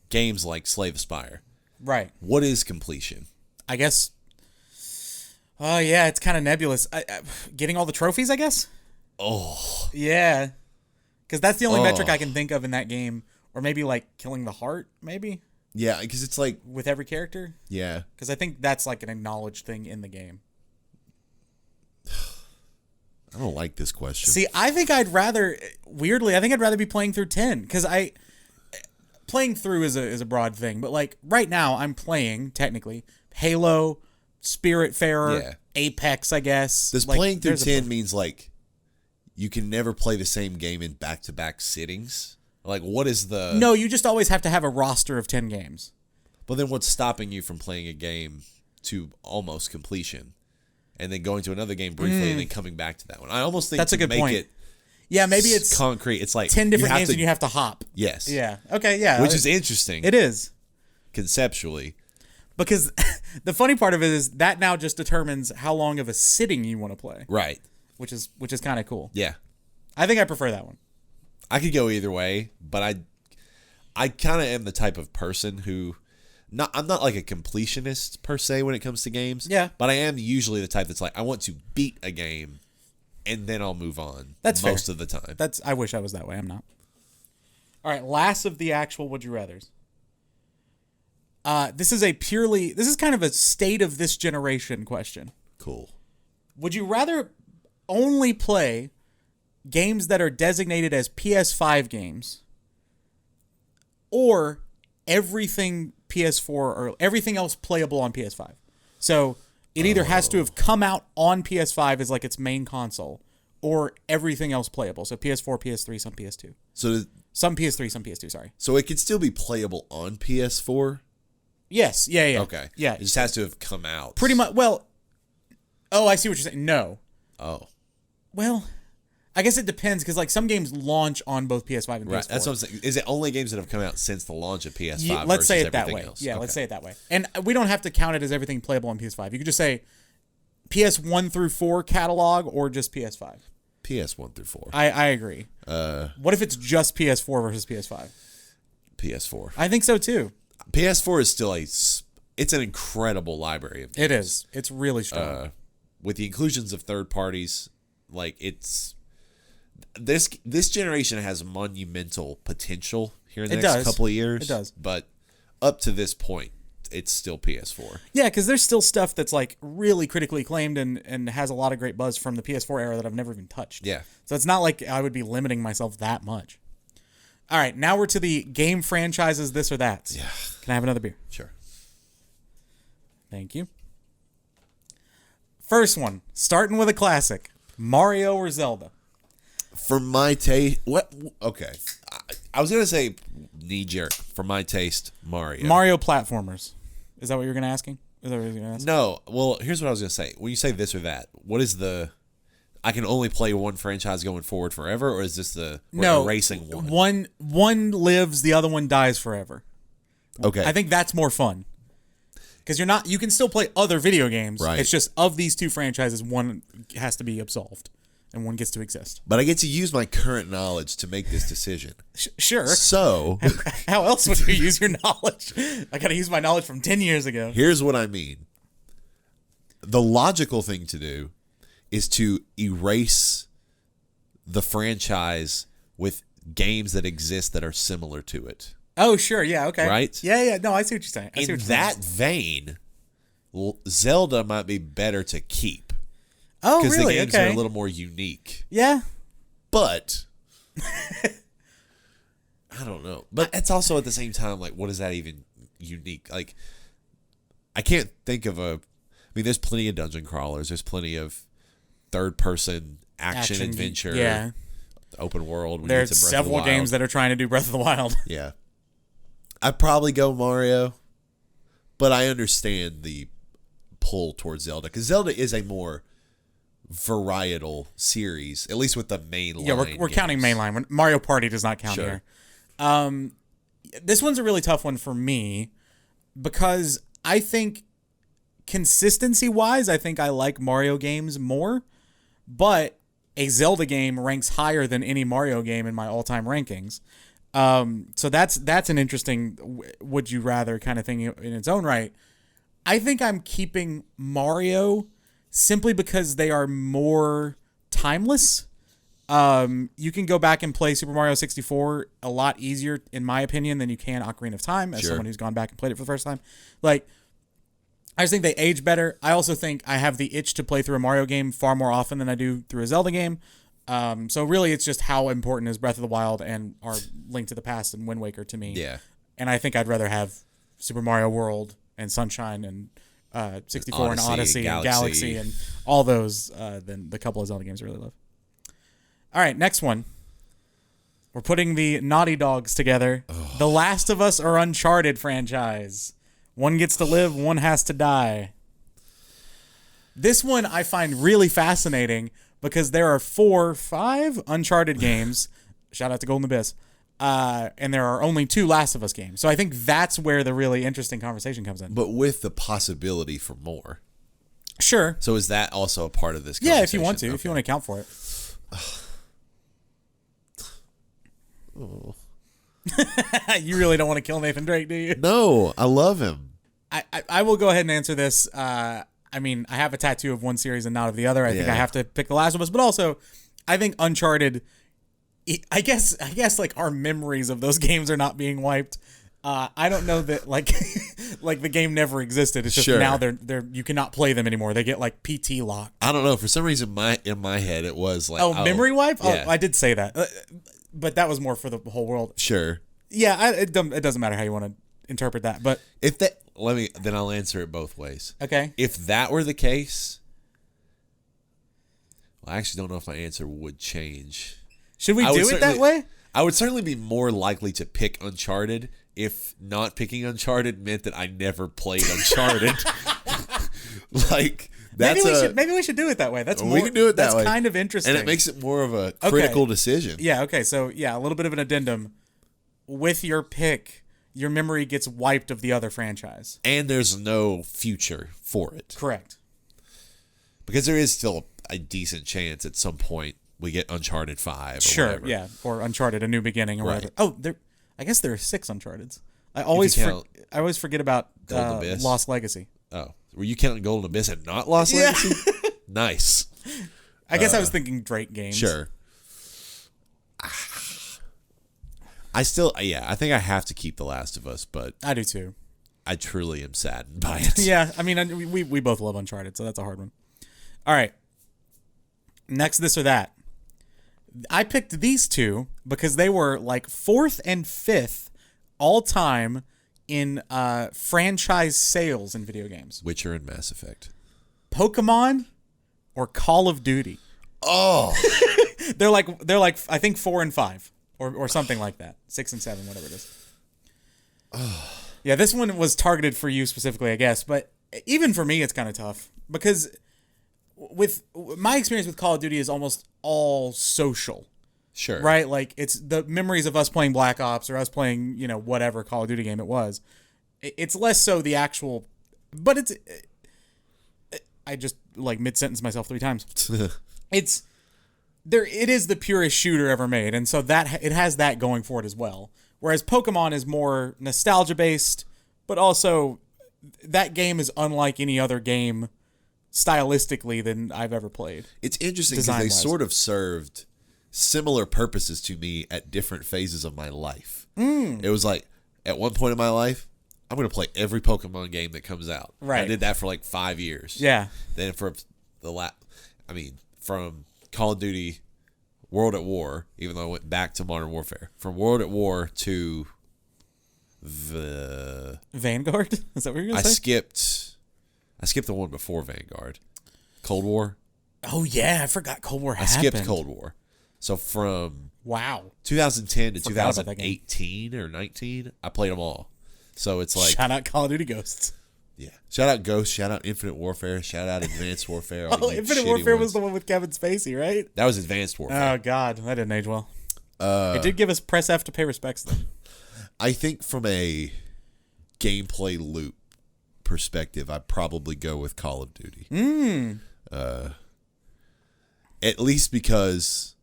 games like Slave Aspire. Right. What is completion? I guess. Oh yeah, it's kind of nebulous. Getting all the trophies, I guess. Oh. Yeah. Because that's the only metric I can think of in that game, or maybe like killing the heart, maybe. Yeah, because it's like with every character. Yeah. Because I think that's like an acknowledged thing in the game. I don't like this question. See, I think I'd rather be playing through 10, because playing through is a broad thing, but like right now I'm playing technically Halo, Spiritfarer, Apex, I guess. Does like, playing through 10 means like you can never play the same game in back-to-back sittings? Like what is the... No, you just always have to have a roster of 10 games. But then what's stopping you from playing a game to almost completion? And then going to another game briefly and then coming back to that one. I almost think that's a good point. It maybe it's concrete. It's like 10 different games and you have to hop. Yes. Yeah. Okay, yeah. Which is interesting. It is. Conceptually. Because the funny part of it is that now just determines how long of a sitting you want to play. Right. Which is kind of cool. Yeah. I think I prefer that one. I could go either way, but I kind of am the type of person who... I'm not like a completionist per se when it comes to games. Yeah. But I am usually the type that's like, I want to beat a game and then I'll move on. That's most fair. of the time. I wish I was that way. I'm not. All right. Last of the actual would you rathers. This is kind of a state of this generation question. Cool. Would you rather only play games that are designated as PS5 games, or everything PS4 or everything else playable on PS5? So it either has to have come out on PS5 as like its main console, or everything else playable. So PS4, PS3, some PS2. So some PS3, some PS2, sorry. So it could still be playable on PS4? Yes. Yeah. Okay. Yeah. It just has to have come out. Pretty much. Well, I see what you're saying. No. Oh. Well, I guess it depends, because like some games launch on both PS5 and PS4. Right, that's what I'm saying. Is it only games that have come out since the launch of PS5? Let's say it that way. Else? Yeah, okay. Let's say it that way. And we don't have to count it as everything playable on PS5. You could just say PS1 through 4 catalog, or just PS5. PS1 through 4. I agree. What if it's just PS4 versus PS5? PS4. I think so too. PS4 is still it's an incredible library of games. It is. It's really strong. With the inclusions of third parties, like this generation has monumental potential here in the next couple of years. It does. But up to this point, it's still PS4. Yeah, because there's still stuff that's like really critically acclaimed and has a lot of great buzz from the PS4 era that I've never even touched. Yeah. So it's not like I would be limiting myself that much. All right, now we're to the game franchises, this or that. Yeah. Can I have another beer? Sure. Thank you. First one, starting with a classic, Mario or Zelda? For my taste, what? Okay, I was gonna say knee jerk. For my taste, Mario. Mario platformers. Is that what you're gonna asking? Is that what you're gonna ask? No. Well, here's what I was gonna say. When you say this or that, what is the? I can only play one franchise going forward forever, or is this the racing one? One lives, the other one dies forever. Okay. I think that's more fun. Because you can still play other video games. Right. It's just of these two franchises, one has to be absolved and one gets to exist. But I get to use my current knowledge to make this decision. Sure. So. How else would you use your knowledge? I got to use my knowledge from 10 years ago. Here's what I mean. The logical thing to do is to erase the franchise with games that exist that are similar to it. Oh, sure. Yeah. Okay. Right? Yeah. No, I see what you're saying. In that vein, Zelda might be better to keep. Oh, really? Because the games are a little more unique. Yeah. But I don't know. But it's also at the same time, like, what is that even unique? Like, I can't think of there's plenty of dungeon crawlers. There's plenty of third-person action adventure. Yeah. open world. There's several games that are trying to do Breath of the Wild. Yeah. I'd probably go Mario, but I understand the pull towards Zelda because Zelda is a more varietal series, at least with the main line. Yeah, we're counting mainline. Mario Party does not count here. This one's a really tough one for me because I think consistency-wise, I think I like Mario games more, but a Zelda game ranks higher than any Mario game in my all-time rankings. So that's an interesting would you rather kind of thing in its own right. I think I'm keeping Mario simply because they are more timeless. You can go back and play Super Mario 64 a lot easier, in my opinion, than you can Ocarina of Time, as someone who's gone back and played it for the first time. Like, I just think they age better. I also think I have the itch to play through a Mario game far more often than I do through a Zelda game. So really, it's just how important is Breath of the Wild and our Link to the Past and Wind Waker to me. Yeah. And I think I'd rather have Super Mario World and Sunshine and 64 and Odyssey and Galaxy and all those than the couple of Zelda games I really love. All right, next one. We're putting the Naughty Dogs together. The Last of Us or Uncharted franchise. One gets to live, one has to die. This one I find really fascinating because there are 5 Uncharted games. Shout out to Golden Abyss. And there are only 2 Last of Us games. So I think that's where the really interesting conversation comes in. But with the possibility for more. Sure. So is that also a part of this conversation? Yeah, if you want to. Okay. If you want to account for it. Oh. You really don't want to kill Nathan Drake, do you? No, I love him. I will go ahead and answer this. I mean, I have a tattoo of one series and not of the other. I think I have to pick The Last of Us, but also I think Uncharted, I guess like our memories of those games are not being wiped. I don't know that like the game never existed. It's just now they're you cannot play them anymore. They get like PT locked. I don't know. For some reason, in my head it was like memory wipe. Yeah. Oh, I did say that, but that was more for the whole world. Sure. Yeah, it doesn't matter how you want to interpret that, but if that then I'll answer it both ways. Okay. If that were the case, I actually don't know if my answer would change. Should we do it that way? I would certainly be more likely to pick Uncharted if not picking Uncharted meant that I never played Uncharted. Like that's maybe we should do it that way. We can do it that way. That's kind of interesting, and it makes it more of a critical decision. Yeah. Okay. So a little bit of an addendum. With your pick, your memory gets wiped of the other franchise, and there's no future for it. Correct. Because there is still a decent chance at some point we get Uncharted 5 or whatever. Yeah, or Uncharted: A New Beginning or whatever. Oh, I guess there are 6 Uncharteds. I always forget about Lost Legacy. Oh, were you counting Golden Abyss and not Lost Legacy? Nice. I guess I was thinking Drake games. Sure. I think I have to keep The Last of Us, but I do too. I truly am saddened by it. Yeah, I mean, we both love Uncharted, so that's a hard one. All right. Next, this or that. I picked these 2 because they were like 4th and 5th all time in franchise sales in video games. Witcher and Mass Effect. Pokemon or Call of Duty. Oh. they're like I think 4 and 5 or something like that. 6 and 7, whatever it is. Oh. Yeah, this one was targeted for you specifically, I guess, but even for me it's kind of tough because with my experience with Call of Duty is almost all social. Sure. Right? Like it's the memories of us playing Black Ops or us playing, whatever Call of Duty game it was. It's less so the actual, but I just like mid-sentence myself 3 times. It is the purest shooter ever made, and so that it has that going for it as well. Whereas Pokemon is more nostalgia based, but also that game is unlike any other game stylistically than I've ever played. It's interesting because they sort of served similar purposes to me at different phases of my life. It was like at one point in my life, I'm going to play every Pokemon game that comes out. Right. I did that for like 5 years. Yeah. Then from Call of Duty World at War, even though I went back to Modern Warfare, from World at War to the Vanguard? Is that what you're going to say? I skipped the one before Vanguard. Cold War. Oh yeah, I forgot Cold War happened. I skipped Cold War. So from wow 2010 to 2018 or 19, I played them all. So it's like shout out Call of Duty Ghosts. Yeah, shout out Ghost, shout out Infinite Warfare, shout out Advanced Warfare. Infinite Warfare was the one with Kevin Spacey, right? That was Advanced Warfare. Oh God, that didn't age well. It did give us press F to pay respects though. I think from a gameplay loop perspective, I'd probably go with Call of Duty. At least because,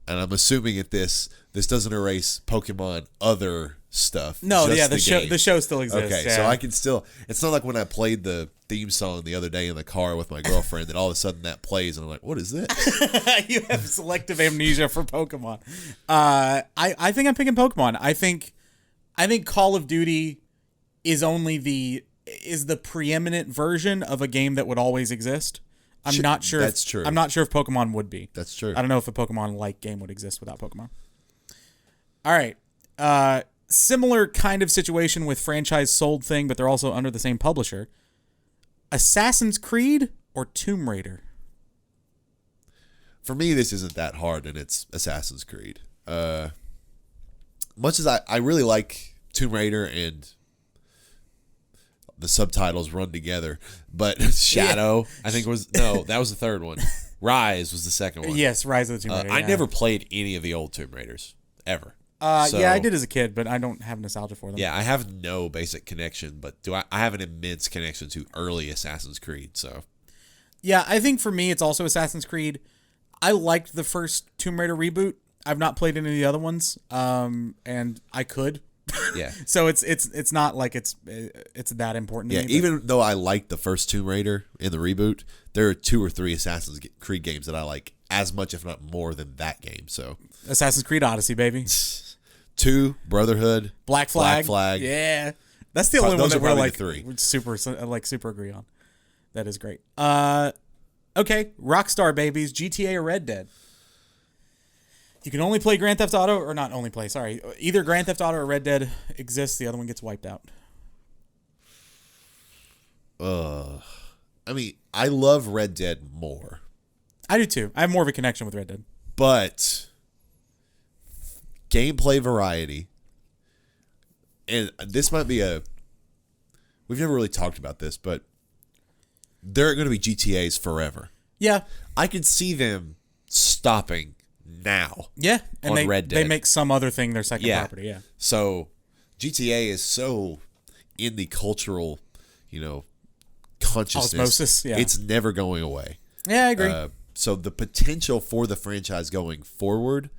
and I'm assuming this doesn't erase Pokemon other stuff. No, yeah, the show still exists. Okay, so I can still. It's not like when I played the theme song the other day in the car with my girlfriend that all of a sudden that plays and I'm like, what is this? You have selective amnesia for Pokemon. I think I'm picking Pokemon. I think Call of Duty is the preeminent version of a game that would always exist. I'm not sure. That's true. I'm not sure if Pokemon would be. That's true. I don't know if a Pokemon-like game would exist without Pokemon. All right. Similar kind of situation with franchise sold thing, but they're also under the same publisher. Assassin's Creed or Tomb Raider? For me, this isn't that hard, and it's Assassin's Creed. Much as I really like Tomb Raider and the subtitles run together, but Shadow, I think that was the third one. Rise was the second one. Yes, Rise of the Tomb Raider. I never played any of the old Tomb Raiders, ever. Yeah, I did as a kid, but I don't have nostalgia for them. Yeah, I have no basic connection, but I have an immense connection to early Assassin's Creed, so. Yeah, I think for me, it's also Assassin's Creed. I liked the first Tomb Raider reboot. I've not played any of the other ones, and I could. Yeah. So it's not like it's that important to me. Even though I like the first Tomb Raider in the reboot, there are 2 or 3 Assassin's Creed games that I like as much, if not more, than that game. So Assassin's Creed Odyssey, baby. 2, Brotherhood, Black Flag. Yeah, that's the only one that we're like 3. super agree on. That is great. Okay, Rockstar babies, GTA or Red Dead. You can only play Grand Theft Auto, or not only play, sorry. Either Grand Theft Auto or Red Dead exists, the other one gets wiped out. I mean, I love Red Dead more. I do too. I have more of a connection with Red Dead. But gameplay variety, and this might be we've never really talked about this, but there are going to be GTAs forever. Yeah. I could see them stopping now. Yeah, and Red Dead. They make some other thing their second property. Yeah. So GTA is so in the cultural, consciousness. Osmosis. Yeah. It's never going away. Yeah, I agree. So the potential for the franchise going forward,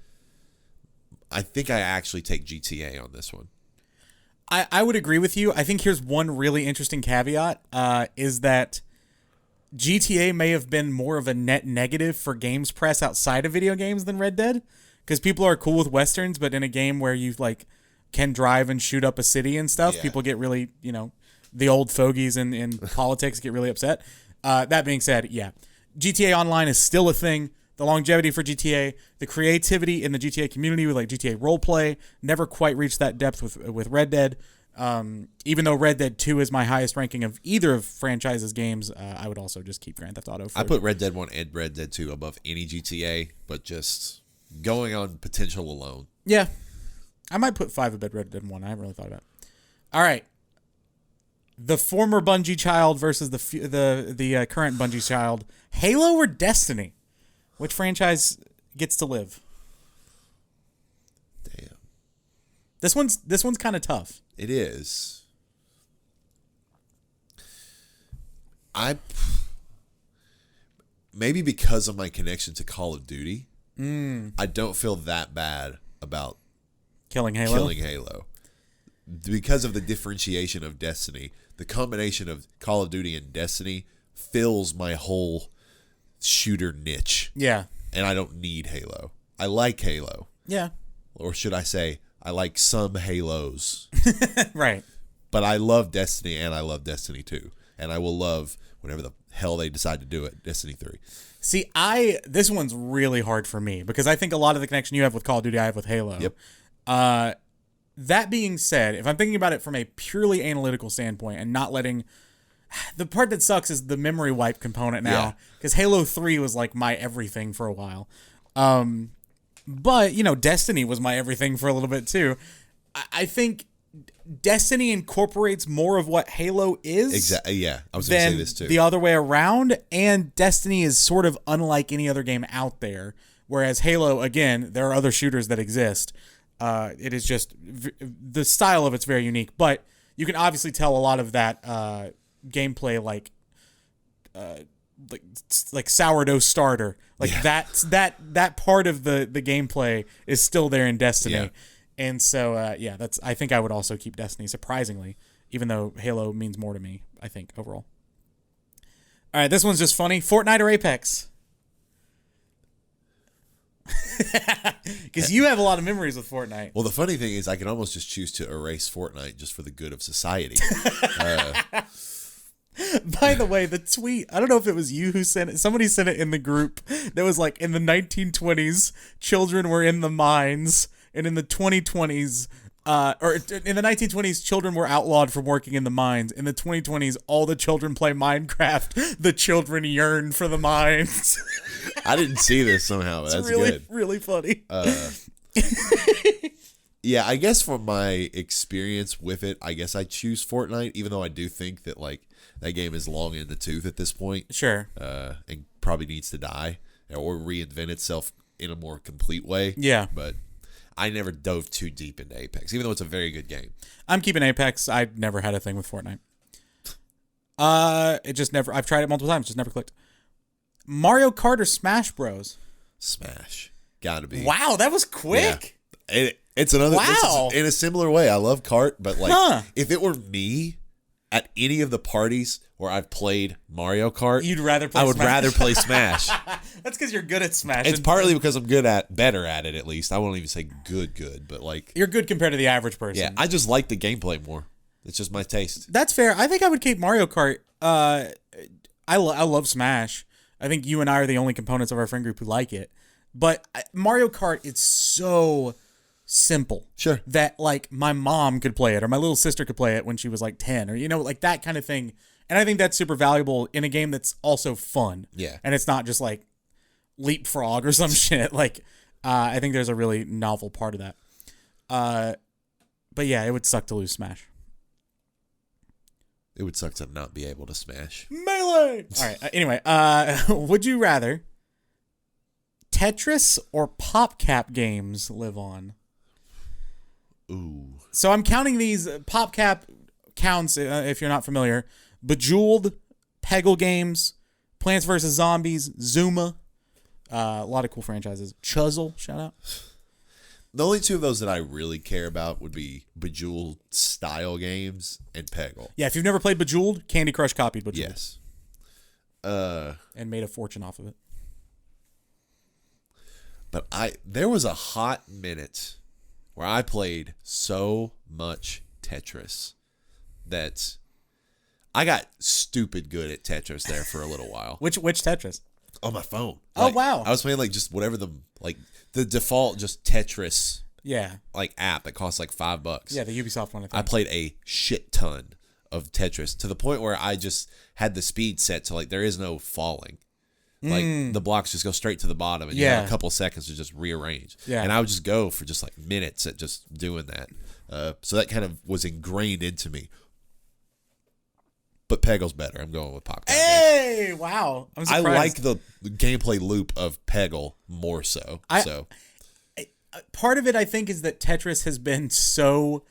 I think I actually take GTA on this one. I would agree with you. I think here's one really interesting caveat, is that GTA may have been more of a net negative for games press outside of video games than Red Dead, because people are cool with Westerns, but in a game where you can drive and shoot up a city and stuff, people get really, the old fogies in politics get really upset. That being said, yeah, GTA Online is still a thing. The longevity for GTA, the creativity in the GTA community with GTA roleplay never quite reached that depth with Red Dead. Even though Red Dead 2 is my highest ranking of either of franchises games, I would also just keep Grand Theft Auto. I put Red Dead 1 and Red Dead 2 above any GTA, but just going on potential alone. Yeah. I might put 5 above Red Dead 1. I haven't really thought about it. All right. The former Bungie child versus the current Bungie child. Halo or Destiny? Which franchise gets to live? Damn. This one's kind of tough. It is. Maybe because of my connection to Call of Duty, I don't feel that bad about killing Halo. Because of the differentiation of Destiny, the combination of Call of Duty and Destiny fills my whole shooter niche. Yeah. And I don't need Halo. I like Halo. Yeah. Or should I say, I like some Halos. Right. But I love Destiny and I love Destiny 2. And I will love whatever the hell they decide to do at Destiny 3. See, this one's really hard for me because I think a lot of the connection you have with Call of Duty I have with Halo. Yep. That being said, if I'm thinking about it from a purely analytical standpoint and not letting... The part that sucks is the memory wipe component now because Halo 3 was like my everything for a while. But, Destiny was my everything for a little bit too. I think Destiny incorporates more of what Halo is. Exactly. Yeah, I was going to say this too. The other way around, and Destiny is sort of unlike any other game out there. Whereas Halo, again, there are other shooters that exist. It is just the style of it's very unique, but you can obviously tell a lot of that gameplay, like sourdough starter, that part of the gameplay is still there in Destiny. Yeah. And so, I think I would also keep Destiny, surprisingly, even though Halo means more to me, I think, overall. All right, this one's just funny. Fortnite or Apex? Because you have a lot of memories with Fortnite. Well, the funny thing is I can almost just choose to erase Fortnite just for the good of society. By the way, the tweet, I don't know if it was you who sent it. Somebody sent it in the group that was like, in the 1920s, children were in the mines. And in the 2020s, or in the 1920s, children were outlawed from working in the mines. In the 2020s, all the children play Minecraft. The children yearn for the mines. I didn't see this somehow. But that's really, good. Really funny. Yeah, I guess from my experience with it, I guess I choose Fortnite, even though I do think that that game is long in the tooth at this point. Sure. And probably needs to die or reinvent itself in a more complete way. Yeah. But I never dove too deep into Apex, even though it's a very good game. I'm keeping Apex. I never had a thing with Fortnite. It just never. I've tried it multiple times, just never clicked. Mario Kart or Smash Bros? Smash, gotta be. Wow, that was quick. Yeah. It's another. Wow. In a similar way, I love Kart, but if it were me at any of the parties where I've played Mario Kart, you'd rather play. I would rather play Smash. That's because you're good at Smash. It's partly because I'm better at it. At least I won't even say good, but you're good compared to the average person. Yeah, I just like the gameplay more. It's just my taste. That's fair. I think I would keep Mario Kart. I love Smash. I think you and I are the only components of our friend group who like it. But Mario Kart, it's so simple. Sure. That my mom could play it or my little sister could play it when she was 10 or that kind of thing. And I think that's super valuable in a game that's also fun. Yeah. And it's not just Leapfrog or some shit. I think there's a really novel part of that. But yeah, it would suck to lose Smash. It would suck to not be able to Smash. Melee! All right. Anyway, would you rather Tetris or PopCap games live on? Ooh. So I'm counting these. PopCap counts, if you're not familiar. Bejeweled, Peggle games, Plants vs. Zombies, Zuma. A lot of cool franchises. Chuzzle, shout out. The only two of those that I really care about would be Bejeweled style games and Peggle. Yeah, if you've never played Bejeweled, Candy Crush copied Bejeweled. Yes. And made a fortune off of it. But there was a hot minute where I played so much Tetris that I got stupid good at Tetris there for a little while. Which Tetris? On my phone. Oh, wow. I was playing just whatever the default just Tetris app that costs $5. Yeah, the Ubisoft one. I played a shit ton of Tetris to the point where I just had the speed set to there is no falling. The blocks just go straight to the bottom and you have a couple seconds to just rearrange. Yeah. And I would just go for just minutes at just doing that. So that kind of was ingrained into me. But Peggle's better. I'm going with PopCap. Hey, wow. I'm surprised. I like the gameplay loop of Peggle more so. Part of it, I think, is that Tetris has been so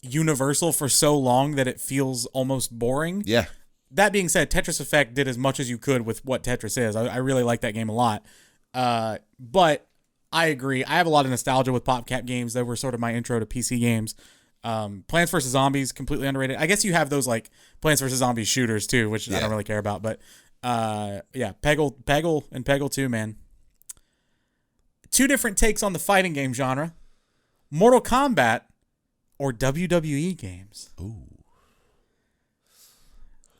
universal for so long that it feels almost boring. Yeah. That being said, Tetris Effect did as much as you could with what Tetris is. I really like that game a lot. But I agree. I have a lot of nostalgia with PopCap games. They were sort of my intro to PC games. Plants vs. Zombies, completely underrated. I guess you have those Plants vs. Zombies shooters too, which I don't really care about. But Peggle and Peggle 2, man. Two different takes on the fighting game genre. Mortal Kombat or WWE games. Ooh.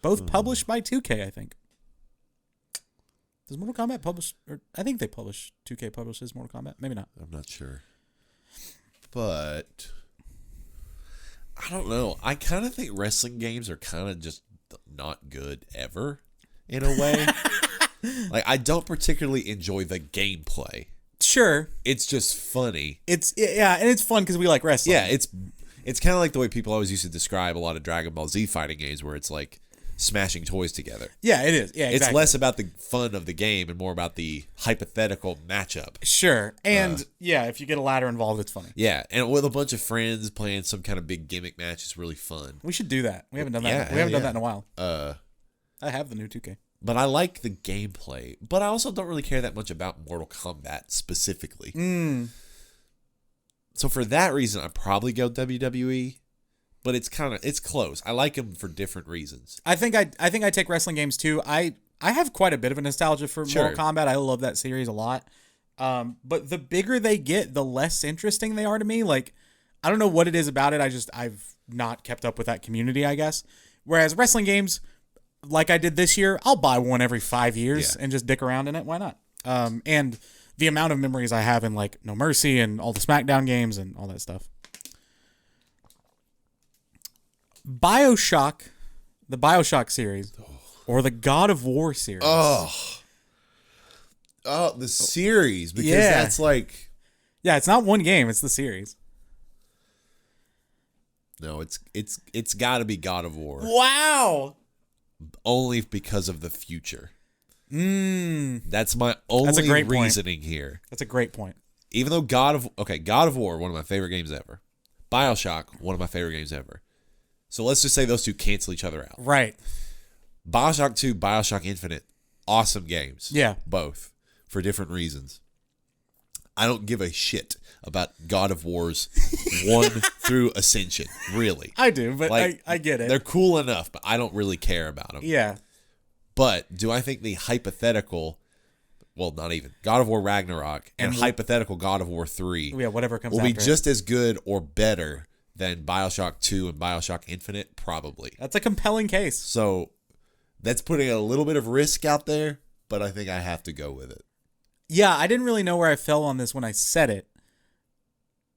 Both published by 2K, I think. Does Mortal Kombat publish? Or I think they publish. 2K publishes Mortal Kombat. Maybe not. I'm not sure. But I don't know. I kind of think wrestling games are kind of just not good ever in a way. I don't particularly enjoy the gameplay. Sure. It's just funny. And it's fun because we like wrestling. Yeah, it's kind of like the way people always used to describe a lot of Dragon Ball Z fighting games, where it's like smashing toys together. Yeah, it is. Yeah, exactly. It's less about the fun of the game and more about the hypothetical matchup. Sure. And if you get a ladder involved, it's funny. Yeah, and with a bunch of friends playing some kind of big gimmick match is really fun. We should do that. We haven't done that. We haven't done that in a while. I have the new 2K. But I like the gameplay. But I also don't really care that much about Mortal Kombat specifically. So for that reason, I'd probably go WWE. But it's close. I like them for different reasons. I think I take wrestling games too. I have quite a bit of a nostalgia for Mortal Kombat. I love that series a lot. But the bigger they get, the less interesting they are to me. Like, I don't know what it is about it. I've not kept up with that community, I guess. Whereas wrestling games, like I did this year, I'll buy one every 5 years and just dick around in it. Why not? And the amount of memories I have in like No Mercy and all the SmackDown games and all that stuff. BioShock, the BioShock series, or the God of War series. Oh, the series, because that's like... Yeah, it's not one game, it's the series. No, it's got to be God of War. Wow! Only because of the future. That's my only reasoning here. That's a great point. Even though God of War, one of my favorite games ever. BioShock, one of my favorite games ever. So let's just say those two cancel each other out. Right. BioShock 2, BioShock Infinite, awesome games. Yeah. Both. For different reasons. I don't give a shit about God of War's 1 through Ascension, really. I do, but like, I get it. They're cool enough, but I don't really care about them. Yeah. But do I think the hypothetical, well, not even, God of War Ragnarok and hypothetical God of War 3 whatever comes will be just as good or better than BioShock 2 and BioShock Infinite? Probably. That's a compelling case. So that's putting a little bit of risk out there, but I think I have to go with it. Yeah, I didn't really know where I fell on this when I said it.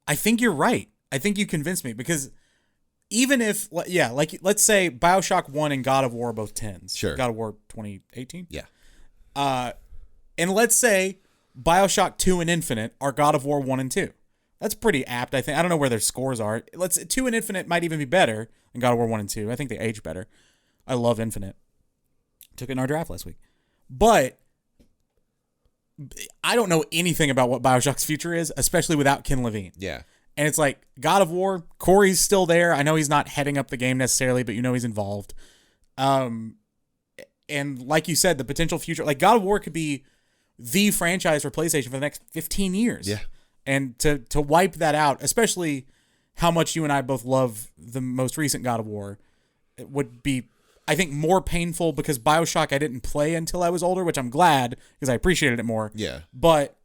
I think you're right. I think you convinced me because even if, like let's say BioShock 1 and God of War are both 10s. Sure. God of War 2018? Yeah. And let's say BioShock 2 and Infinite are God of War 1 and 2. That's pretty apt, I think. I don't know where their scores are. 2 and Infinite might even be better than God of War 1 and 2. I think they age better. I love Infinite. Took it in our draft last week. But I don't know anything about what BioShock's future is, especially without Ken Levine. Yeah. And it's like, God of War, Corey's still there. I know he's not heading up the game necessarily, but you know he's involved. And like you said, the potential future, like God of War could be the franchise for PlayStation for the next 15 years. Yeah. And to wipe that out, especially how much you and I both love the most recent God of War, it would be, I think, more painful because BioShock I didn't play until I was older, which I'm glad because I appreciated it more. Yeah. But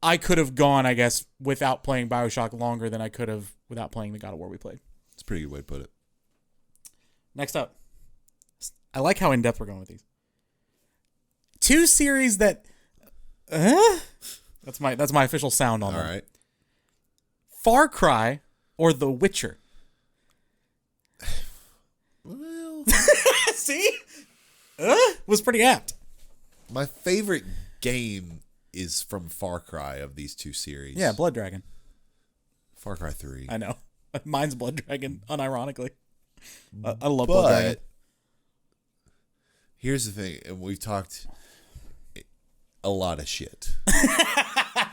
I could have gone, I guess, without playing BioShock longer than I could have without playing the God of War we played. It's a pretty good way to put it. Next up. I like how in-depth we're going with these. 2 series that... That's my official sound on them. All right. Far Cry or The Witcher? Well... See? Was pretty apt. My favorite game is from Far Cry of these 2 series. Yeah, Blood Dragon. Far Cry 3. I know. Mine's Blood Dragon, unironically. I love Blood Dragon. Here's the thing, and we've talked a lot of shit.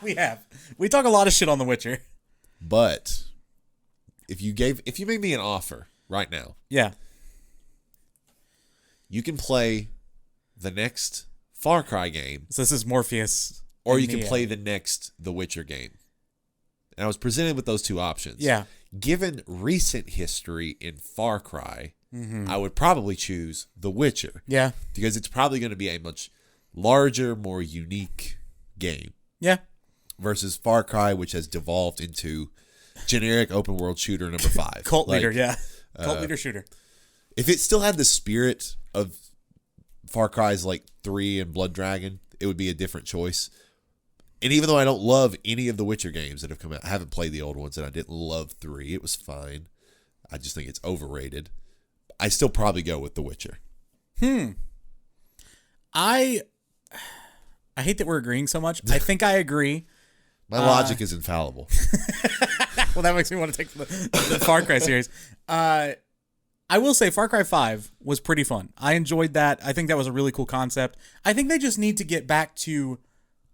We have. We talk a lot of shit on The Witcher. But if you made me an offer right now, yeah, you can play the next Far Cry game. So this is Morpheus. Or you can play the next The Witcher game. And I was presented with those 2 options. Yeah. Given recent history in Far Cry, I would probably choose The Witcher. Yeah. Because it's probably going to be a much larger, more unique game. Yeah. Versus Far Cry, which has devolved into generic open world shooter number 5. Cult leader, yeah. Cult leader shooter. If it still had the spirit of Far Cry's like 3 and Blood Dragon, it would be a different choice. And even though I don't love any of the Witcher games that have come out, I haven't played the old ones, and I didn't love 3. It was fine. I just think it's overrated. I still probably go with The Witcher. I hate that we're agreeing so much. I think I agree. My logic is infallible. Well, that makes me want to take the Far Cry series. I will say Far Cry 5 was pretty fun. I enjoyed that. I think that was a really cool concept. I think they just need to get back to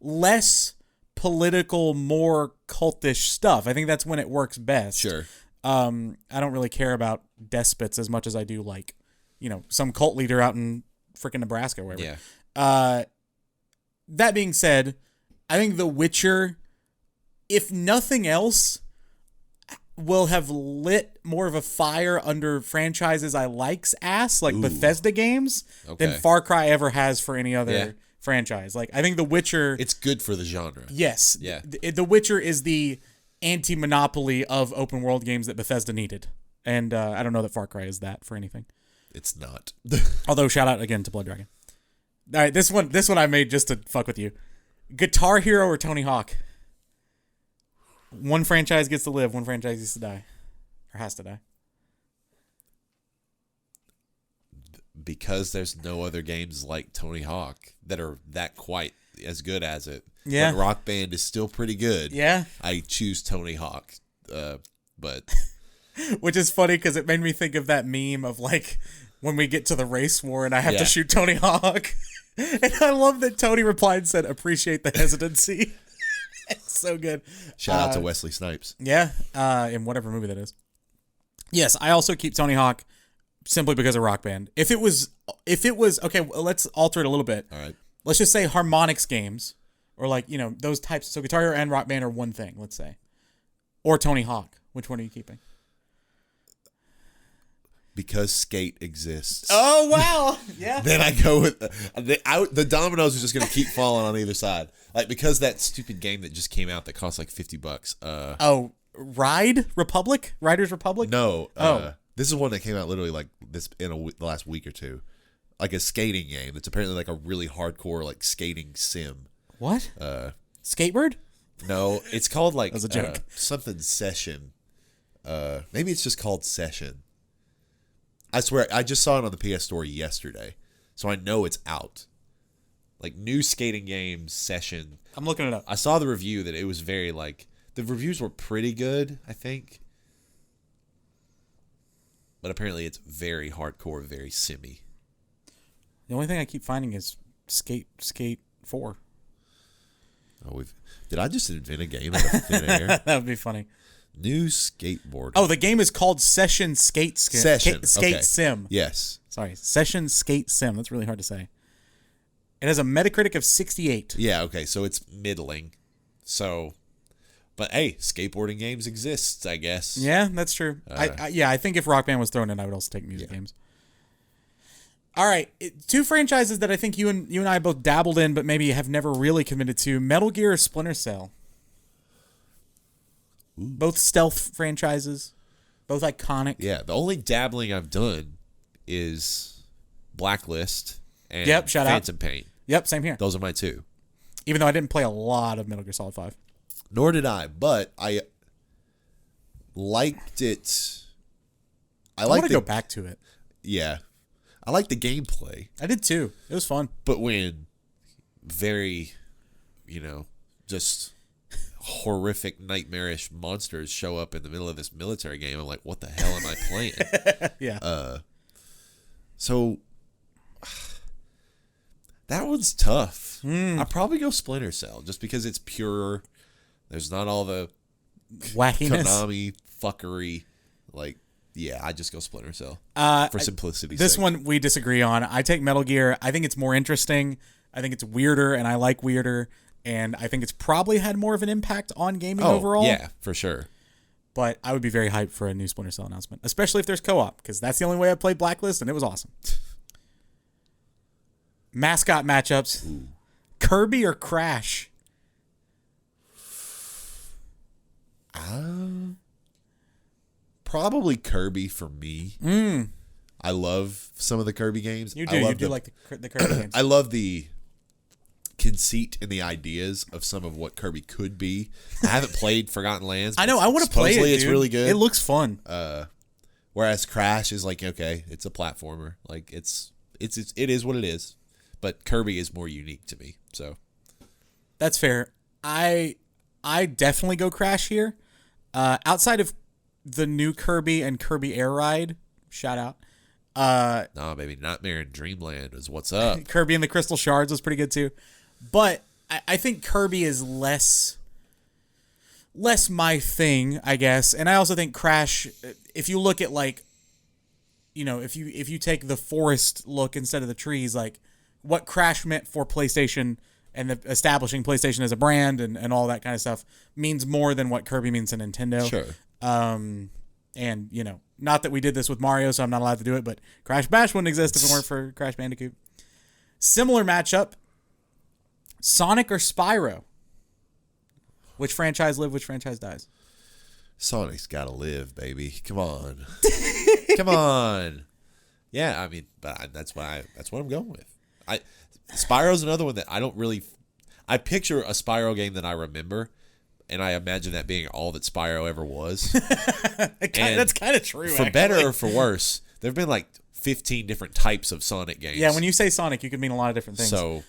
less political, more cultish stuff. I think that's when it works best. Sure. I don't really care about despots as much as I do like, some cult leader out in freaking Nebraska or wherever. Yeah. That being said, I think The Witcher, if nothing else, will have lit more of a fire under franchises I like's ass, like Bethesda games, than Far Cry ever has for any other franchise. Like, I think The Witcher... It's good for the genre. Yes. Yeah. The Witcher is the anti-monopoly of open world games that Bethesda needed. And I don't know that Far Cry is that for anything. It's not. Although, shout out again to Blood Dragon. All right, this one I made just to fuck with you. Guitar Hero or Tony Hawk? One franchise gets to live, one franchise gets to die. Or has to die. Because there's no other games like Tony Hawk that are that quite as good as it. Yeah. But Rock Band is still pretty good. Yeah. I choose Tony Hawk. But... Which is funny because it made me think of that meme of like when we get to the race war and I have to shoot Tony Hawk. And I love that Tony replied and said, appreciate the hesitancy. It's so good. Shout out to Wesley Snipes. Yeah, in whatever movie that is. Yes, I also keep Tony Hawk simply because of Rock Band. If it was okay, well, let's alter it a little bit. All right. Let's just say harmonics games or like, those types. So Guitar Hero and Rock Band are one thing, let's say. Or Tony Hawk. Which one are you keeping? Because Skate exists. Oh, wow. Yeah. Then I go with the dominoes are just going to keep falling on either side. Like, because that stupid game that just came out that cost like $50. Riders Republic? No. This is one that came out literally like this in the last week or two. Like a skating game. It's apparently like a really hardcore like skating sim. What? Skateboard? No, it's called like that was a joke. Something Session. Maybe it's just called Session. I swear, I just saw it on the PS Store yesterday, so I know it's out. Like, new skating game Session. I'm looking it up. I saw the review that it was very, like... The reviews were pretty good, I think. But apparently it's very hardcore, very simmy. The only thing I keep finding is Skate 4. Oh, did I just invent a game out of thin air? That would be funny. New skateboard. Oh, the game is called Session Skate Skate okay. Sim. Yes. Sorry, Session Skate Sim. That's really hard to say. It has a Metacritic of 68. Yeah, okay, so it's middling. So, but hey, skateboarding games exist, I guess. Yeah, that's true. I think if Rock Band was thrown in, I would also take music games. All right, two franchises that I think you and I both dabbled in, but maybe have never really committed to: Metal Gear or Splinter Cell. Ooh. Both stealth franchises, both iconic. Yeah, the only dabbling I've done is Blacklist and Phantom Pain. Yep, same here. Those are my two. Even though I didn't play a lot of Metal Gear Solid 5. Nor did I, but I liked it. I want to go back to it. Yeah. I like the gameplay. I did too. It was fun. But when very, just horrific, nightmarish monsters show up in the middle of this military game, I'm like, what the hell am I playing? Yeah. So that one's tough. I'd probably go Splinter Cell just because it's pure. There's not all the wackiness, Konami fuckery. Like, yeah, I just go Splinter Cell for simplicity's This sake. one we disagree on. I take Metal Gear. I think it's more interesting. I think it's weirder, and I like weirder. And I think it's probably had more of an impact on gaming overall. Yeah, for sure. But I would be very hyped for a new Splinter Cell announcement, especially if there's co-op, because that's the only way I played Blacklist, and it was awesome. Mascot matchups. Ooh. Kirby or Crash? Probably Kirby for me. I love some of the Kirby games. You do like the Kirby games. I love the conceit and the ideas of some of what Kirby could be. I haven't played Forgotten Lands. I know. I want to play it. Supposedly it's dude. really good. It looks fun. Whereas Crash is like, okay, it's a platformer. Like it is what it is. But Kirby is more unique to me. So that's fair. I I definitely go Crash here. Outside of the new Kirby and Kirby Air Ride, shout out. Nah, baby, Nightmare in Dreamland is what's up. Kirby and the Crystal Shards was pretty good too. But I think Kirby is less my thing, I guess. And I also think Crash, if you look at like, you know, if you take the forest look instead of the trees, like what Crash meant for PlayStation and the establishing PlayStation as a brand and all that kind of stuff means more than what Kirby means to Nintendo. Sure. And, you know, not that we did this with Mario, so I'm not allowed to do it, but Crash Bash wouldn't exist if it weren't for Crash Bandicoot. Similar matchup, Sonic or Spyro? Which franchise live, which franchise dies? Sonic's got to live, baby. Come on. Come on. Yeah, I mean, but that's what I'm going with. Spyro's another one that I don't really... I picture a Spyro game that I remember, and I imagine that being all that Spyro ever was. That's kind of true, For better or for worse, there have been like 15 different types of Sonic games. Yeah, when you say Sonic, you could mean a lot of different things. So...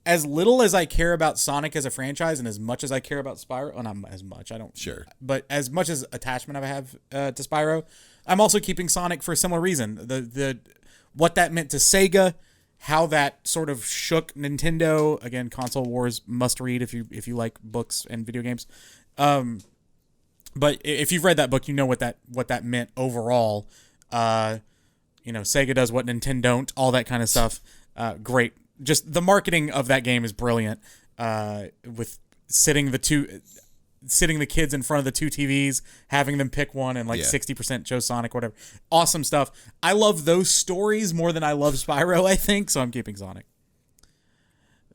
as little as I care about Sonic as a franchise, and as much as I care about Spyro, well, not as much, I don't. Sure. But as much as attachment I have to Spyro, I'm also keeping Sonic for a similar reason. The what that meant to Sega, how that sort of shook Nintendo. Again, console wars must read if you like books and video games. But if you've read that book, you know what that meant overall. You know, Sega does what Nintendo don't, all that kind of stuff. Great. Just the marketing of that game is brilliant. With sitting the kids in front of the two TVs, having them pick one, and 60% chose Sonic, whatever. Awesome stuff. I love those stories more than I love Spyro, I think, so I'm keeping Sonic.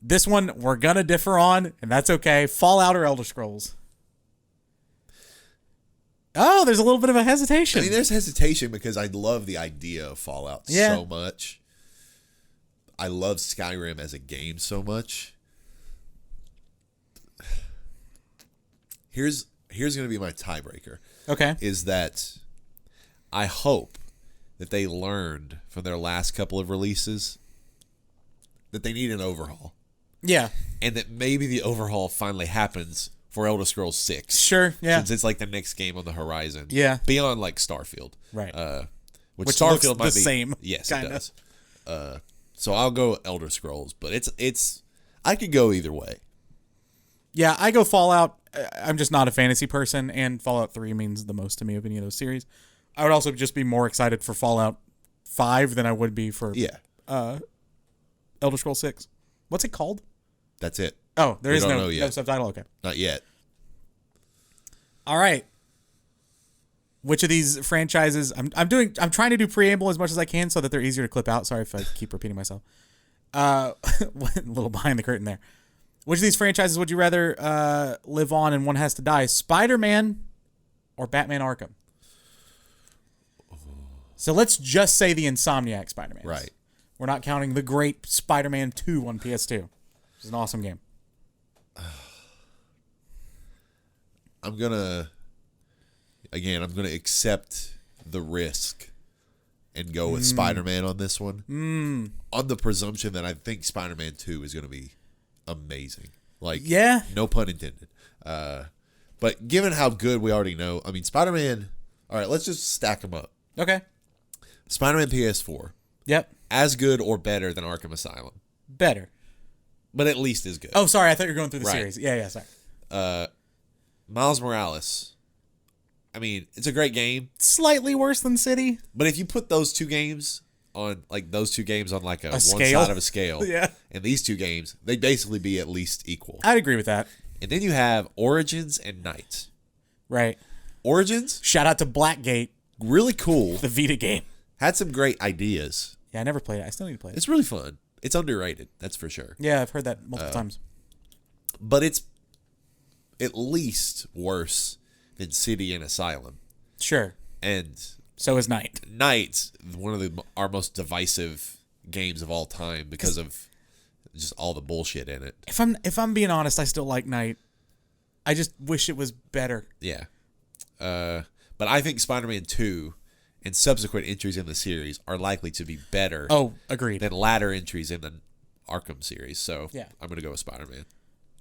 This one we're gonna differ on, and that's okay. Fallout or Elder Scrolls? Oh, there's a little bit of a hesitation. I mean, there's hesitation because I love the idea of Fallout so much. I love Skyrim as a game so much. Here's going to be my tiebreaker. Okay. Is that I hope that they learned from their last couple of releases that they need an overhaul. Yeah. And that maybe the overhaul finally happens for Elder Scrolls 6. Sure, yeah. Since it's like the next game on the horizon. Yeah. Beyond like Starfield. Right. Which Starfield looks might be the same. Yes, kinda. It does. So I'll go Elder Scrolls, but it's I could go either way. Yeah, I go Fallout. I'm just not a fantasy person, and Fallout 3 means the most to me of any of those series. I would also just be more excited for Fallout 5 than I would be for Elder Scrolls 6. What's it called? That's it. Oh, there is no subtitle? Okay. Not yet. All right. Which of these franchises I'm trying to do preamble as much as I can so that they're easier to clip out. Sorry if I keep repeating myself. A little behind the curtain there. Which of these franchises would you rather live on and one has to die? Spider-Man or Batman Arkham? So let's just say the Insomniac Spider-Man. Right. We're not counting the great Spider-Man 2 on PS2. Which is an awesome game. I'm going to accept the risk and go with Spider-Man on this one. On the presumption that I think Spider-Man 2 is going to be amazing. No pun intended. But given how good we already know, I mean, Spider-Man... All right, let's just stack them up. Okay. Spider-Man PS4. Yep. As good or better than Arkham Asylum. Better. But at least as good. Oh, sorry. I thought you were going through the series. Yeah, sorry. Miles Morales. I mean, it's a great game. Slightly worse than City. But if you put those two games on like a one scale. side of a scale, Yeah. And these two games, they'd basically be at least equal. I'd agree with that. And then you have Origins and Knights. Right. Origins, shout out to Blackgate, really cool. the Vita game. Had some great ideas. Yeah, I never played it. I still need to play it. It's really fun. It's underrated, that's for sure. Yeah, I've heard that multiple times. But it's at least worse than City and Asylum. Sure. And so is Knight. Knight's one of our most divisive games of all time because of just all the bullshit in it. If I'm being honest, I still like Knight. I just wish it was better. Yeah. But I think Spider-Man 2 and subsequent entries in the series are likely to be better. Oh, agreed. Than latter entries in the Arkham series. So yeah. I'm going to go with Spider-Man.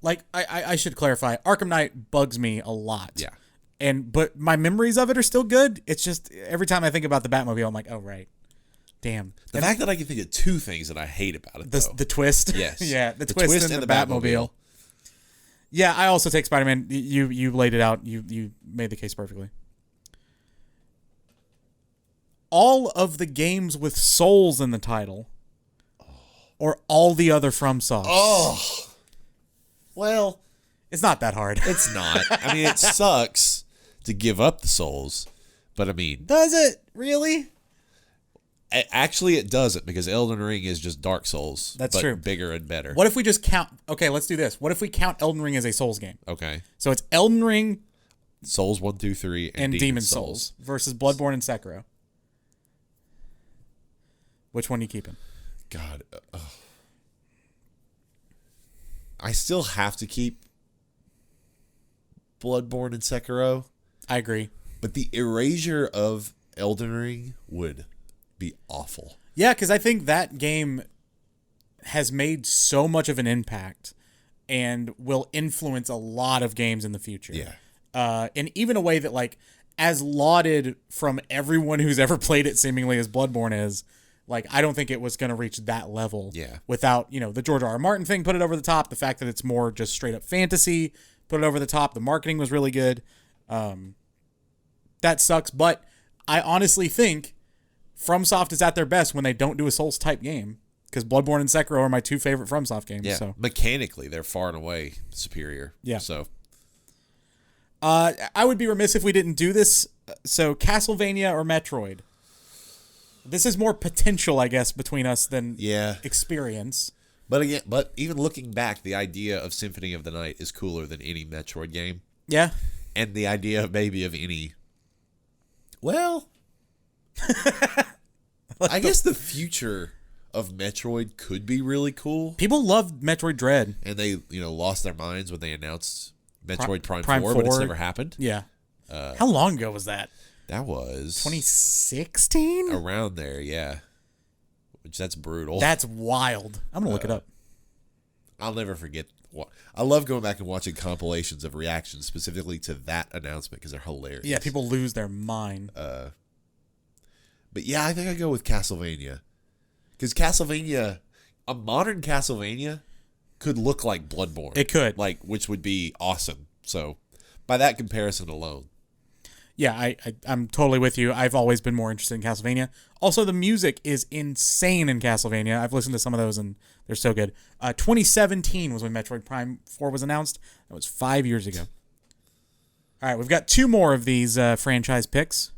Like, I should clarify, Arkham Knight bugs me a lot. Yeah. But my memories of it are still good. It's just every time I think about the Batmobile, I'm like, oh, right. Damn. The fact that I can think of two things that I hate about it, though. The twist. Yes. Yeah, the twist and the Batmobile. Yeah, I also take Spider-Man. You laid it out. You made the case perfectly. All of the games with souls in the title, or all the other FromSofts. Oh. Well, it's not that hard. It's not. I mean, it sucks to give up the souls, but I mean, does it really? Actually, it doesn't, because Elden Ring is just Dark Souls. That's true. Bigger and better. What if we just count? Okay, let's do this. What if we count Elden Ring as a Souls game? Okay. So it's Elden Ring, Souls 1 through 3, and Demon's Souls versus Bloodborne and Sekiro. Which one are you keeping? God. I still have to keep Bloodborne and Sekiro. I agree. But the erasure of Elden Ring would be awful. Yeah, because I think that game has made so much of an impact and will influence a lot of games in the future. Yeah. And even a way that, like, as lauded from everyone who's ever played it seemingly as Bloodborne is, like, I don't think it was going to reach that level without, the George R.R. Martin thing put it over the top. The fact that it's more just straight up fantasy put it over the top. The marketing was really good. That sucks. But I honestly think FromSoft is at their best when they don't do a Souls type game, because Bloodborne and Sekiro are my two favorite FromSoft games. Yeah. So Mechanically, they're far and away superior. Yeah. So I would be remiss if we didn't do this. So Castlevania or Metroid? This is more potential, I guess, between us than experience. But even looking back, the idea of Symphony of the Night is cooler than any Metroid game. Yeah. And the idea maybe of any... Well... I guess the future of Metroid could be really cool. People loved Metroid Dread. And they, lost their minds when they announced Metroid Prime 4, but it's never happened. Yeah. How long ago was that? That was 2016? Around there, yeah. Which, that's brutal. That's wild. I'm going to look it up. I'll never forget. I love going back and watching compilations of reactions specifically to that announcement because they're hilarious. Yeah, people lose their mind. But yeah, I think I go with Castlevania. Because Castlevania, a modern Castlevania could look like Bloodborne. It could. Which would be awesome. So, by that comparison alone. Yeah, I'm totally with you. I've always been more interested in Castlevania. Also, the music is insane in Castlevania. I've listened to some of those, and they're so good. 2017 was when Metroid Prime 4 was announced. That was 5 years ago. All right, we've got two more of these franchise picks.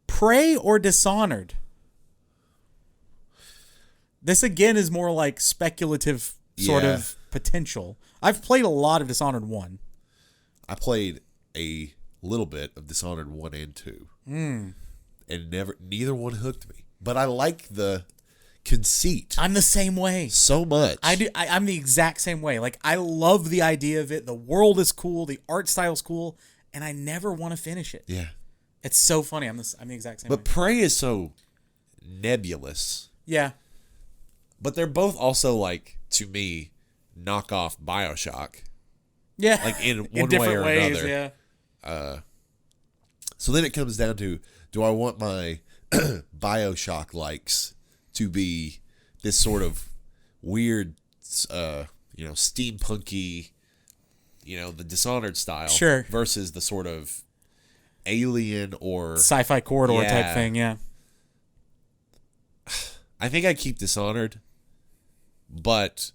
Prey or Dishonored? This, again, is more like speculative sort of potential. I've played a lot of Dishonored 1. I played a little bit of Dishonored 1 and 2. And neither one hooked me. But I like the conceit. I'm the same way. So much. I'm the exact same way. Like, I love the idea of it. The world is cool. The art style's cool. And I never want to finish it. Yeah. It's so funny. I'm the exact same way. But Prey is so nebulous. Yeah. But they're both also, to me, knockoff BioShock. Yeah. In one way or ways, another. Yeah. So then it comes down to, do I want my BioShock likes to be this sort of weird, steampunky, the Dishonored style, sure, versus the sort of alien or sci-fi corridor type thing, yeah. I think I keep Dishonored, but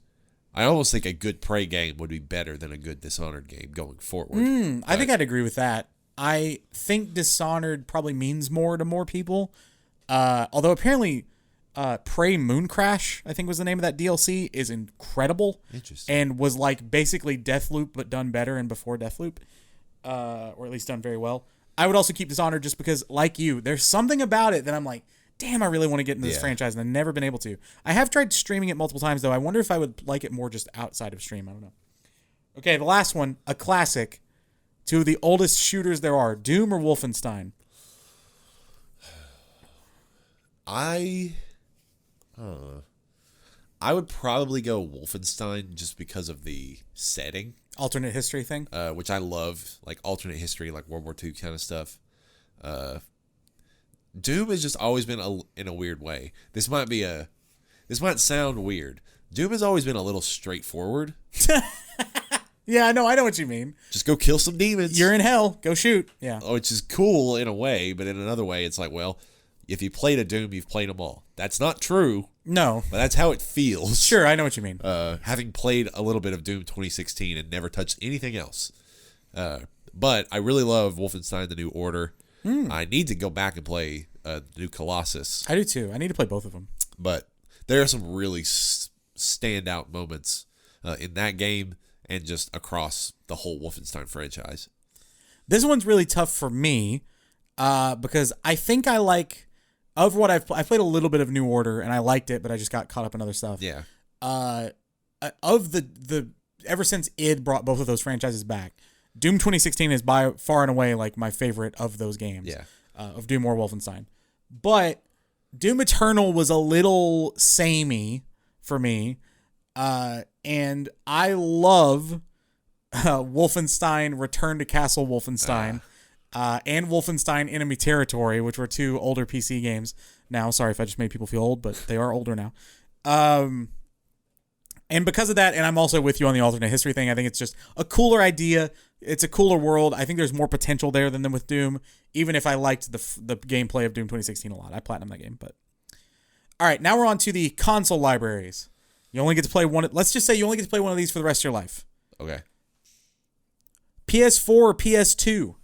I almost think a good Prey game would be better than a good Dishonored game going forward. I think I'd agree with that. I think Dishonored probably means more to more people. Although apparently Prey Mooncrash, I think was the name of that DLC, is incredible. Interesting. And was basically Deathloop, but done better and before Deathloop. Or at least done very well. I would also keep Dishonored just because, like you, there's something about it that I'm like, damn, I really want to get into this franchise, and I've never been able to. I have tried streaming it multiple times, though. I wonder if I would like it more just outside of stream. I don't know. Okay, the last one, a classic. Two of the oldest shooters there are, Doom or Wolfenstein? I I would probably go Wolfenstein just because of the setting. Alternate history thing? Which I love, like alternate history, like World War II kind of stuff. Doom has just always been in a weird way. This might sound weird. Doom has always been a little straightforward. Yeah, I know what you mean. Just go kill some demons. You're in hell. Go shoot. Yeah. Which is cool in a way, but in another way, it's like, well, if you played a Doom, you've played them all. That's not true. No. But that's how it feels. Sure, I know what you mean. Having played a little bit of Doom 2016 and never touched anything else. But I really love Wolfenstein: The New Order. I need to go back and play the new Colossus. I do too. I need to play both of them. But there are some really standout moments in that game and just across the whole Wolfenstein franchise. This one's really tough for me because I think I like, of what I played a little bit of New Order and I liked it, but I just got caught up in other stuff. Yeah. Of the ever since id brought both of those franchises back, Doom 2016 is by far and away like my favorite of those games. Yeah. Of Doom or Wolfenstein. But Doom Eternal was a little samey for me. And I love Wolfenstein Return to Castle Wolfenstein and Wolfenstein Enemy Territory, which were two older PC games now. Sorry if I just made people feel old, but they are older now. And because of that, and I'm also with you on the alternate history thing, I think it's just a cooler idea. It's a cooler world. I think there's more potential there than with Doom, even if I liked the gameplay of Doom 2016 a lot. I platinumed that game. But all right, now we're on to the console libraries. You only get to play one. Let's just say you only get to play one of these for the rest of your life. Okay. PS4 or PS2?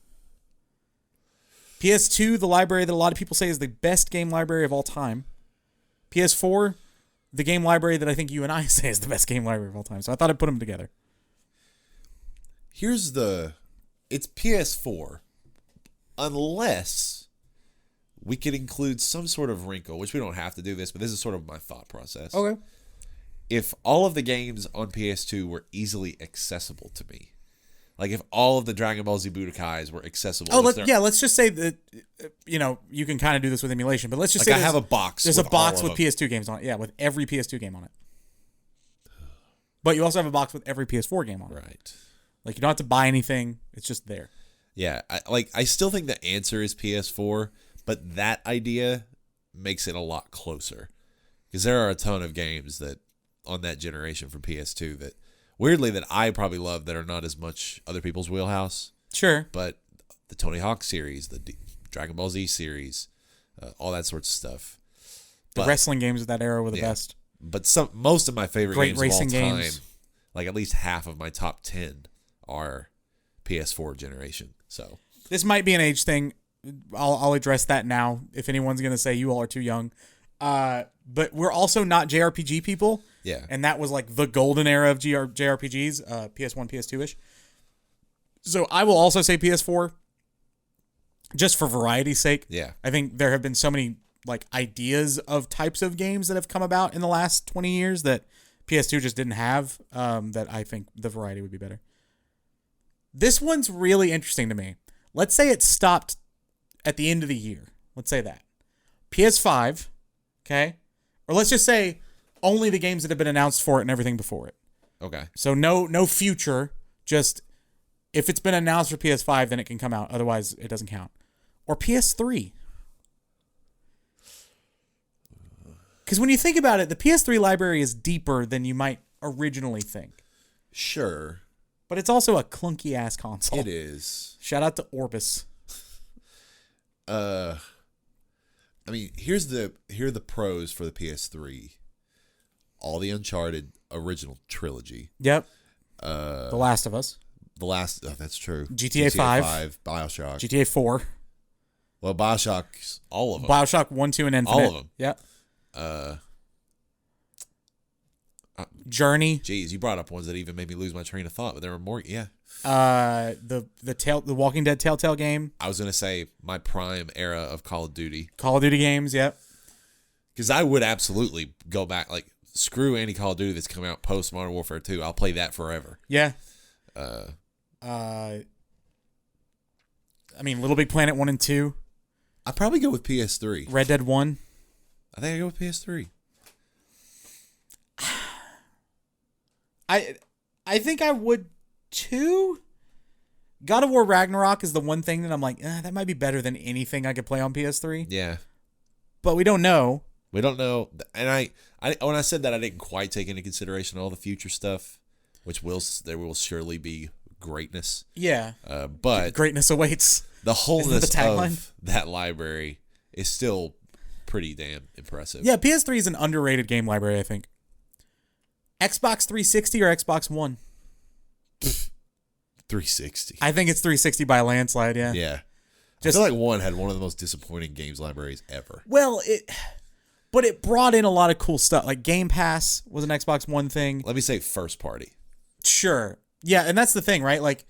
PS2, the library that a lot of people say is the best game library of all time. PS4, the game library that I think you and I say is the best game library of all time. So I thought I'd put them together. It's PS4, unless we could include some sort of wrinkle, which we don't have to do this, but this is sort of my thought process. Okay. If all of the games on PS2 were easily accessible to me, like if all of the Dragon Ball Z Budokais were accessible. Oh, let's just say that, you can kind of do this with emulation, but let's just say I have a box. There's a box with PS2 games on it. Yeah, with every PS2 game on it. But you also have a box with every PS4 game on it. Right. Like, you don't have to buy anything. It's just there. Yeah, I still think the answer is PS4, but that idea makes it a lot closer. Because there are a ton of games that on that generation from PS2 that, weirdly, that I probably love that are not as much other people's wheelhouse. Sure. But the Tony Hawk series, the Dragon Ball Z series, all that sorts of stuff. The wrestling games of that era were the best. But most of my favorite Great games racing of all time, games. like at least half of my top 10 are PS4 generation. So this might be an age thing. I'll address that now. If anyone's going to say you all are too young. But we're also not JRPG people. Yeah. And that was like the golden era of JRPGs, PS1, PS2-ish. So I will also say PS4, just for variety's sake. Yeah. I think there have been so many like ideas of types of games that have come about in the last 20 years that PS2 just didn't have, that I think the variety would be better. This one's really interesting to me. Let's say it stopped at the end of the year. Let's say that. PS5, okay? Or let's just say only the games that have been announced for it and everything before it. Okay. So no future, just if it's been announced for PS5, then it can come out. Otherwise, it doesn't count. Or PS3. Because when you think about it, the PS3 library is deeper than you might originally think. Sure. But it's also a clunky-ass console. It is. Shout out to Orbis. I mean, here are the pros for the PS3. All the Uncharted original trilogy. Yep. The Last of Us. That's true. GTA 5. BioShock. GTA 4. Well, BioShock's all of them. BioShock 1, 2, and Infinite. All of them. Yep. Journey. Jeez, you brought up ones that even made me lose my train of thought, but there were more. Yeah. The Walking Dead Telltale game. I was gonna say my prime era of Call of Duty. Call of Duty games. Yep. Because I would absolutely go back. Like, screw any Call of Duty that's come out post Modern Warfare 2. I'll play that forever. Yeah. I mean, Little Big Planet 1 and 2. I'd probably go with PS3. Red Dead 1. I think I go with PS3. I think I would too. God of War Ragnarok is the one thing that I'm like, that might be better than anything I could play on PS3. Yeah. But we don't know. We don't know. And I when I said that, I didn't quite take into consideration all the future stuff, which there will surely be greatness. Yeah. But greatness awaits. The wholeness of that library is still pretty damn impressive. Yeah, PS3 is an underrated game library, I think. Xbox 360 or Xbox One? 360. I think it's 360 by a landslide, yeah. Yeah. I feel like One had one of the most disappointing games libraries ever. Well, but it brought in a lot of cool stuff. Like Game Pass was an Xbox One thing. Let me say first party. Sure. Yeah, and that's the thing, right? Like,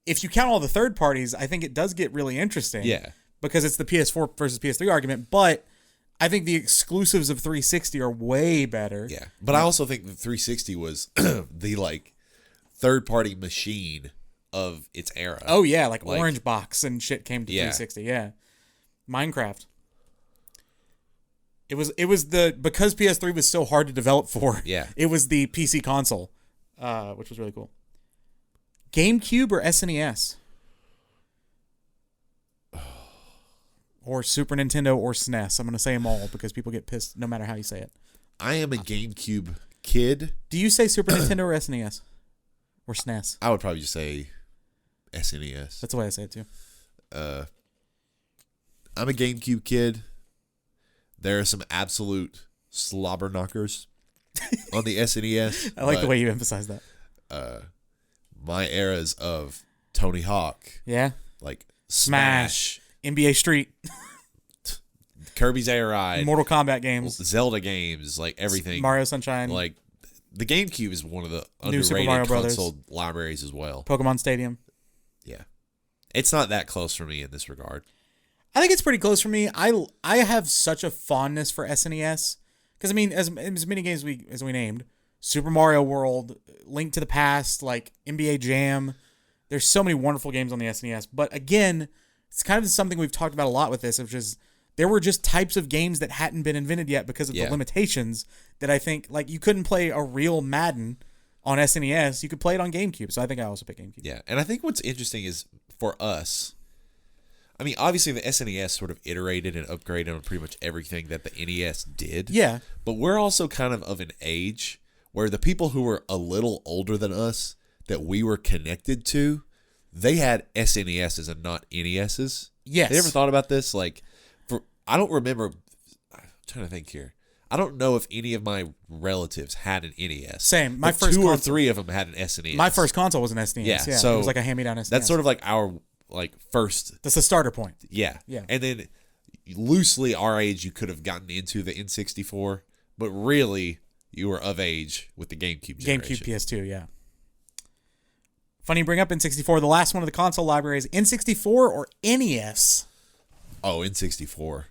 if you count all the third parties, I think it does get really interesting. Yeah. Because it's the PS4 versus PS3 argument, but I think the exclusives of 360 are way better. Yeah. But I also think the 360 was the third party machine of its era. Oh yeah, like Orange Box and shit came to 360. Yeah. Minecraft. It was because PS3 was so hard to develop for. Yeah. It was the PC console, which was really cool. GameCube or SNES? Or Super Nintendo or SNES. I'm going to say them all because people get pissed no matter how you say it. I am a GameCube kid. Do you say Super Nintendo or SNES? Or SNES? I would probably just say SNES. That's the way I say it too. I'm a GameCube kid. There are some absolute slobber knockers on the SNES. I like the way you emphasize that. My eras of Tony Hawk. Yeah. Like Smash. NBA Street. Kirby's Air Ride. Mortal Kombat games. Zelda games. Like everything. Mario Sunshine. Like the GameCube is one of the New Super Mario underrated Brothers. console libraries as well. Pokemon Stadium. Yeah. It's not that close for me in this regard. I think it's pretty close for me. I have such a fondness for SNES. Because, I mean, as many games as we named, Super Mario World, Link to the Past, like NBA Jam. There's so many wonderful games on the SNES. But again, it's kind of something we've talked about a lot with this, which is there were just types of games that hadn't been invented yet because of the limitations that I think, like, you couldn't play a real Madden on SNES. You could play it on GameCube. So I think I also pick GameCube. Yeah, and I think what's interesting is for us, I mean, obviously the SNES sort of iterated and upgraded on pretty much everything that the NES did. Yeah. But we're also kind of an age where the people who were a little older than us that we were connected to, they had SNESs and not NESs. Yes. Have you ever thought about this? Like, I don't remember. I'm trying to think here. I don't know if any of my relatives had an NES. Same. My but first two or three of them had an SNES. My first console was an SNES. Yeah. So it was like a hand-me-down SNES. That's sort of like our first. That's the starter point. Yeah. Yeah. And then loosely our age, you could have gotten into the N64, but really you were of age with the GameCube generation. GameCube, PS2, yeah. Funny you bring up N64. The last one of the console libraries, N64 or NES? Oh, N64.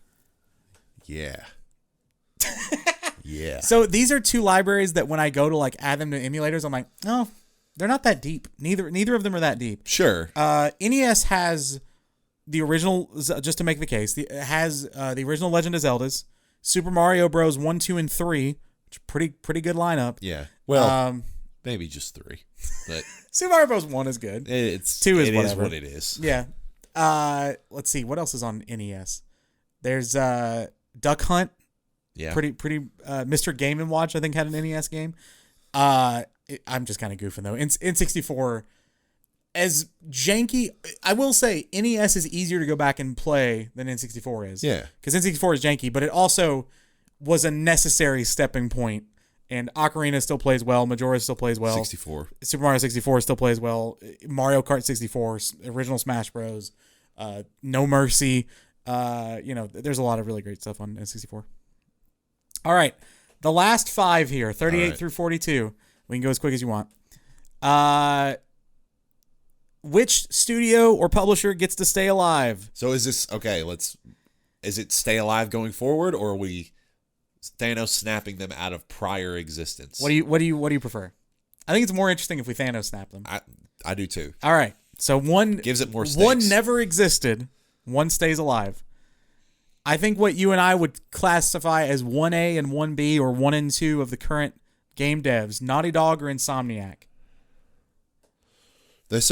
Yeah. Yeah. So these are two libraries that when I go to like add them to emulators, I'm like, oh, they're not that deep. Neither of them are that deep. Sure. NES has the original, just to make the case, it has the original Legend of Zeldas, Super Mario Bros. 1, 2, and 3, which pretty good lineup. Yeah. Well, maybe just 3. But Super Mario Bros. 1 is good. 2 is it whatever. is what it is. Yeah. Let's see. What else is on NES? There's Duck Hunt. Yeah. Pretty Mr. Game & Watch, I think, had an NES game. I'm just kind of goofing, though. N64, as janky, I will say NES is easier to go back and play than N64 is. Yeah. Because N64 is janky, but it also was a necessary stepping point. And Ocarina still plays well. Majora still plays well. 64. Super Mario 64 still plays well. Mario Kart 64, original Smash Bros. No Mercy. There's a lot of really great stuff on N64. All right. The last 5 here, 38 through 42. We can go as quick as you want. Which studio or publisher gets to stay alive? So is this okay? Is it stay alive going forward, or are we Thanos snapping them out of prior existence? What do you prefer? I think it's more interesting if we Thanos snap them. I do too. All right. So one gives it more stakes. One never existed. One stays alive. I think what you and I would classify as 1A and 1B or 1 and 2 of the current game devs, Naughty Dog or Insomniac? There's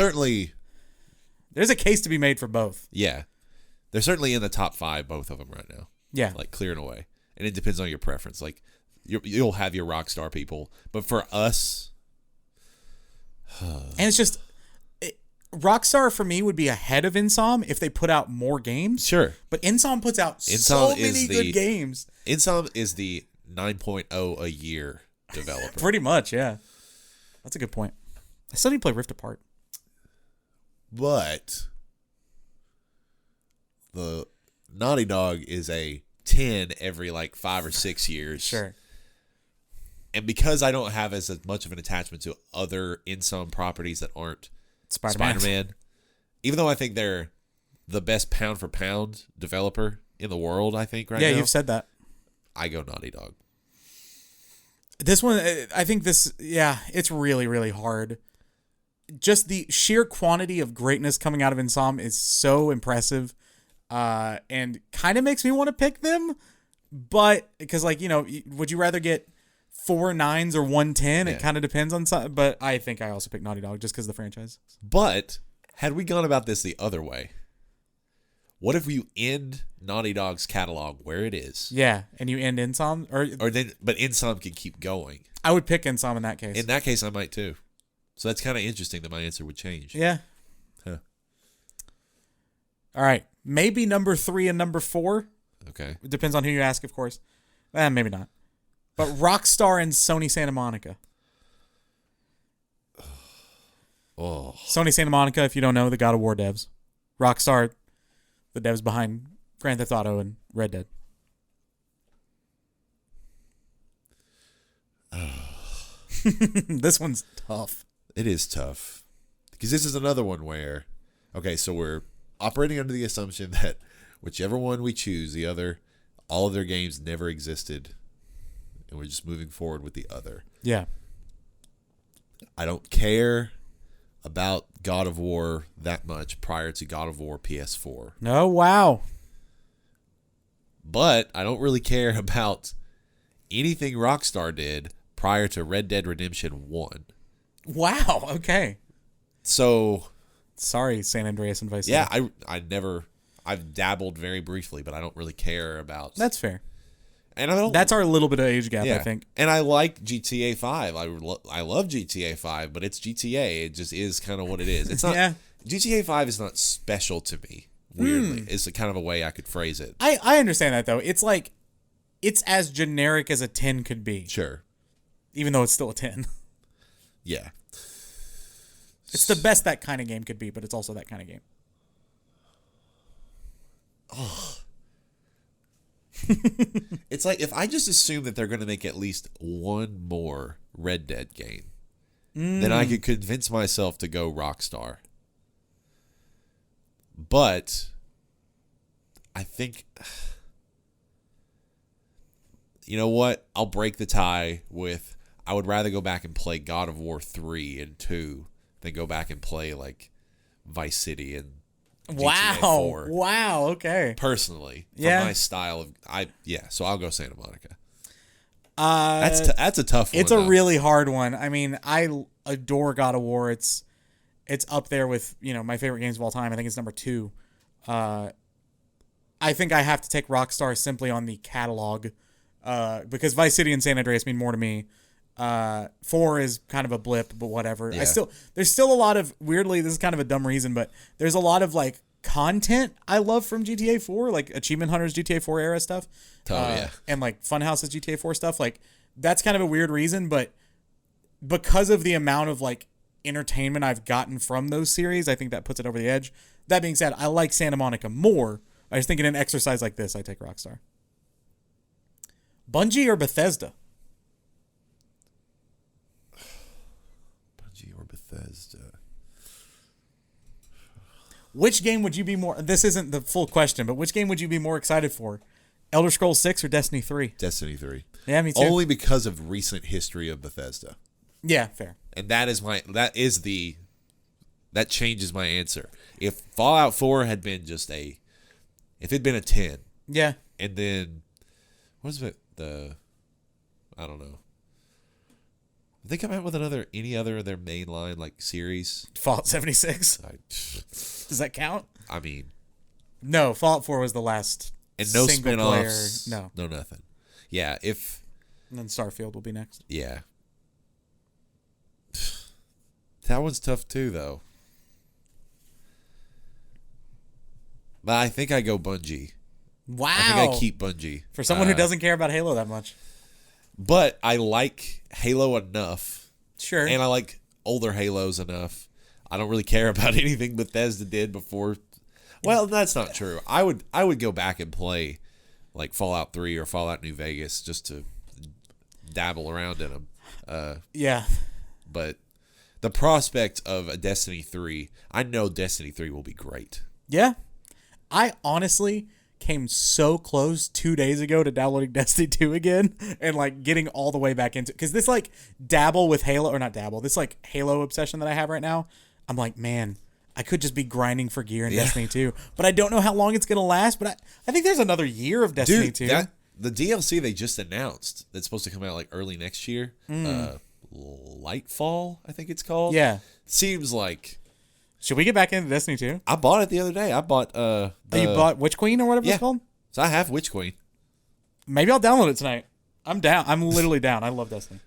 a case to be made for both. Yeah. They're certainly in the top 5, both of them right now. Yeah. Like, clear and away. And it depends on your preference. Like, you'll have your Rockstar people. But for us... and it's just... Rockstar, for me, would be ahead of Insom if they put out more games. Sure. But Insom puts out so many good games. Insom is the 9.0 a year developer. Pretty much, yeah. That's a good point. I still need to play Rift Apart. But the Naughty Dog is a 10 every like 5 or 6 years. Sure. And because I don't have as much of an attachment to other Insom properties that aren't Spider-Man, even though I think they're the best pound for pound developer in the world, I think right now. Yeah, you've said that. I go Naughty Dog. This one, I think it's really, really hard. Just the sheer quantity of greatness coming out of Insom is so impressive, and kind of makes me want to pick them. But because, like, would you rather get 4 9s or 1 10? Yeah. It kind of depends on some. But I think I also pick Naughty Dog just because of the franchise. But had we gone about this the other way, what if you end Naughty Dog's catalog where it is? Yeah, and you end Insom, but Insom can keep going. I would pick Insom in that case. In that case, I might too. So that's kind of interesting that my answer would change. Yeah. Huh. All right. Maybe number 3 and number 4. Okay. It depends on who you ask, of course. Maybe not. But Rockstar and Sony Santa Monica. Oh. Sony Santa Monica, if you don't know, the God of War devs. Rockstar, the devs behind Grand Theft Auto and Red Dead. This one's tough. It is tough. Because this is another one where, okay, so we're operating under the assumption that whichever one we choose, all of their games never existed. And we're just moving forward with the other. Yeah. I don't care about God of War that much prior to God of War PS4. No, wow. But I don't really care about anything Rockstar did prior to Red Dead Redemption 1. Wow, okay. So... Sorry, San Andreas and Vice City. Yeah, I've dabbled very briefly, but I don't really care about... That's fair. And that's our little bit of age gap, yeah. I think. And I like GTA 5. I love GTA 5, but it's GTA. It just is kind of what it is. It's not... Yeah. GTA 5 is not special to me, weirdly. It's kind of a way I could phrase it. I understand that, though. It's like... It's as generic as a 10 could be. Sure. Even though it's still a 10. Yeah. It's the best that kind of game could be, but it's also that kind of game. Oh. It's like if I just assume that they're going to make at least one more Red Dead game, then I could convince myself to go Rockstar. But I think... You know what? I'll break the tie with... I would rather go back and play God of War 3 and 2 than go back and play like Vice City and GTA 4. Wow, okay. Personally, for my style of so I'll go Santa Monica. That's a tough one. It's a really hard one. I mean, I adore God of War. It's up there with, my favorite games of all time. I think it's number 2. I think I have to take Rockstar simply on the catalog, because Vice City and San Andreas mean more to me. 4 is kind of a blip, but whatever. Yeah. There's still a lot of, weirdly, this is kind of a dumb reason, but there's a lot of like content I love from GTA 4, like Achievement Hunters GTA 4 era stuff. And like Funhouse's GTA 4 stuff. Like, that's kind of a weird reason, but because of the amount of like entertainment I've gotten from those series, I think that puts it over the edge. That being said, I like Santa Monica more. I just think in an exercise like this, I take Rockstar. Bungie or Bethesda? Bethesda. Which game would you be more... This isn't the full question, but which game would you be more excited for? Elder Scrolls 6 or Destiny 3? Destiny 3. Yeah, me too. Only because of recent history of Bethesda. Yeah, fair. And that changes my answer. If Fallout 4 had been if it'd been a 10. Yeah. And then, what is it? I don't know. Did they come out with any other of their mainline like series? Fallout 76. Does that count? I mean, no. Fallout 4 was the last. And no spin-offs. No nothing. Yeah, and then Starfield will be next. Yeah. That one's tough too, though. But I think I go Bungie. Wow. I think I keep Bungie. For someone who doesn't care about Halo that much. But I like Halo enough. Sure. And I like older Halos enough. I don't really care about anything Bethesda did before. Well, that's not true. I would go back and play like Fallout 3 or Fallout New Vegas just to dabble around in them. Yeah. But the prospect of a Destiny 3, I know Destiny 3 will be great. Yeah. I honestly came so close 2 days ago to downloading Destiny 2 again and like getting all the way back into it. Because this like dabble with Halo, or not dabble, this like Halo obsession that I have right now, I'm like, man, I could just be grinding for gear in Destiny 2. But I don't know how long it's going to last. But I think there's another year of Destiny 2. The DLC they just announced that's supposed to come out like early next year, Lightfall, I think it's called. Yeah. Seems like... Should we get back into Destiny 2? I bought it the other day. I bought... you bought Witch Queen or whatever it's called? So I have Witch Queen. Maybe I'll download it tonight. I'm down. I'm literally down. I love Destiny.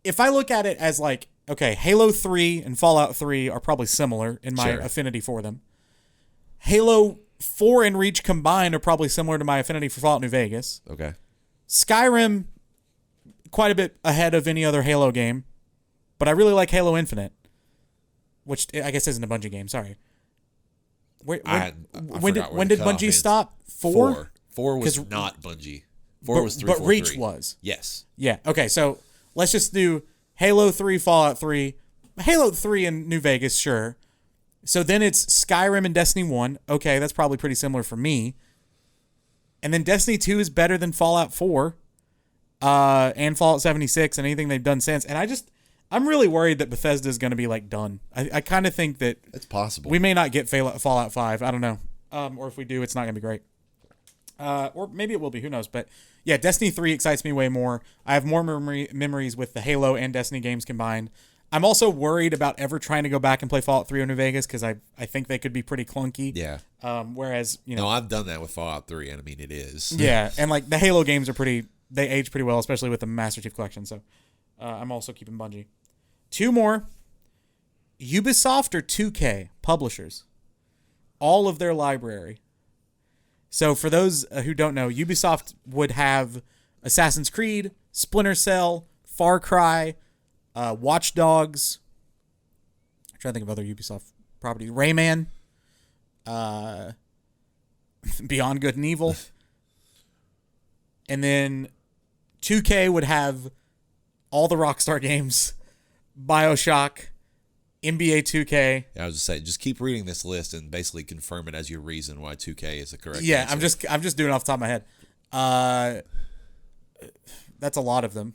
If I look at it as like, okay, Halo 3 and Fallout 3 are probably similar in my affinity for them. Halo 4 and Reach combined are probably similar to my affinity for Fallout New Vegas. Okay. Skyrim, quite a bit ahead of any other Halo game. But I really like Halo Infinite, which I guess isn't a Bungie game. Sorry. When did Bungie stop? 4? 4 was not Bungie. 4 was 343. But Reach was. Yes. Yeah. Okay, so let's just do Halo 3, Fallout 3, Halo 3 and New Vegas, sure. So then it's Skyrim and Destiny 1. Okay, that's probably pretty similar for me. And then Destiny 2 is better than Fallout 4 and Fallout 76 and anything they've done since. And I'm really worried that Bethesda is going to be like done. I kind of think that it's possible. We may not get Fallout 5. I don't know. Or if we do, it's not going to be great. Or maybe it will be. Who knows? But yeah, Destiny 3 excites me way more. I have more memories with the Halo and Destiny games combined. I'm also worried about ever trying to go back and play Fallout 3 or New Vegas because I think they could be pretty clunky. Yeah. Whereas, No, I've done that with Fallout 3, and I mean, it is. Yeah, and like the Halo games they age pretty well, especially with the Master Chief Collection. So I'm also keeping Bungie. 2 more. Ubisoft or 2K publishers. All of their library. So for those who don't know, Ubisoft would have Assassin's Creed, Splinter Cell, Far Cry, Watch Dogs. I'm trying to think of other Ubisoft properties. Rayman. Beyond Good and Evil. And then 2K would have all the Rockstar games. BioShock, NBA 2K. Yeah, I was just saying, just keep reading this list and basically confirm it as your reason why 2K is the correct answer. I'm just doing it off the top of my head. That's a lot of them.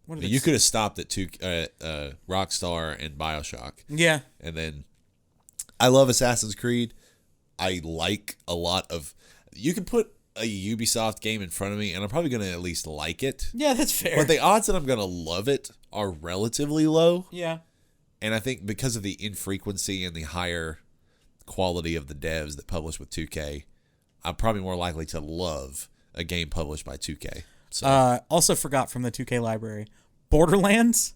You could have stopped at Rockstar and BioShock. Yeah. And then I love Assassin's Creed. I like a lot of... You can put a Ubisoft game in front of me, and I'm probably going to at least like it. Yeah, that's fair. But the odds that I'm going to love it are relatively low. Yeah. And I think because of the infrequency and the higher quality of the devs that publish with 2K, I'm probably more likely to love a game published by 2K. So. Also forgot from the 2K library, Borderlands,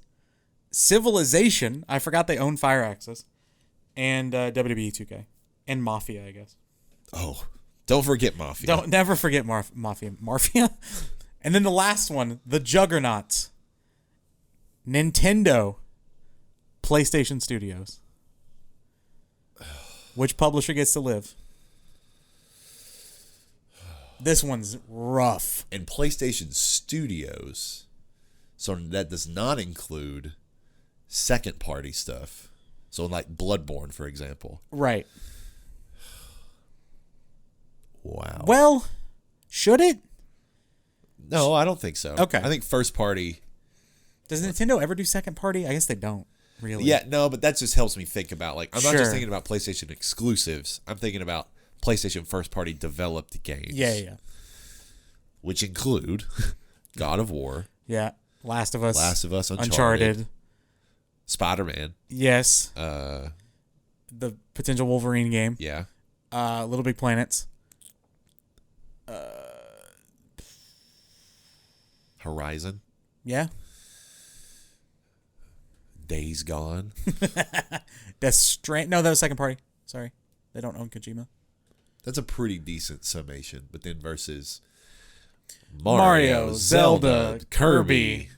Civilization, I forgot they own Firaxis, and WWE 2K, and Mafia, I guess. Oh, don't forget Mafia. Don't never forget Mafia. And then the last one, the Juggernauts, Nintendo, PlayStation Studios. Which publisher gets to live? This one's rough. And PlayStation Studios, so that does not include second-party stuff. So like Bloodborne, for example. Right. Wow. Well, should it? No, I don't think so. Okay. I think first-party... Does Nintendo ever do second-party? I guess they don't, really. Yeah, no, but that just helps me think about, like, I'm not just thinking about PlayStation exclusives. I'm thinking about PlayStation first-party developed games. Yeah. Which include God of War, Yeah. Last of Us. Uncharted. Spider-Man. Yes. The potential Wolverine game. Yeah. Little Big Planets. Horizon. Yeah. Days Gone. Death Strand. No, that was second party. Sorry. They don't own Kojima. That's a pretty decent summation. But then versus Mario, Zelda, Kirby.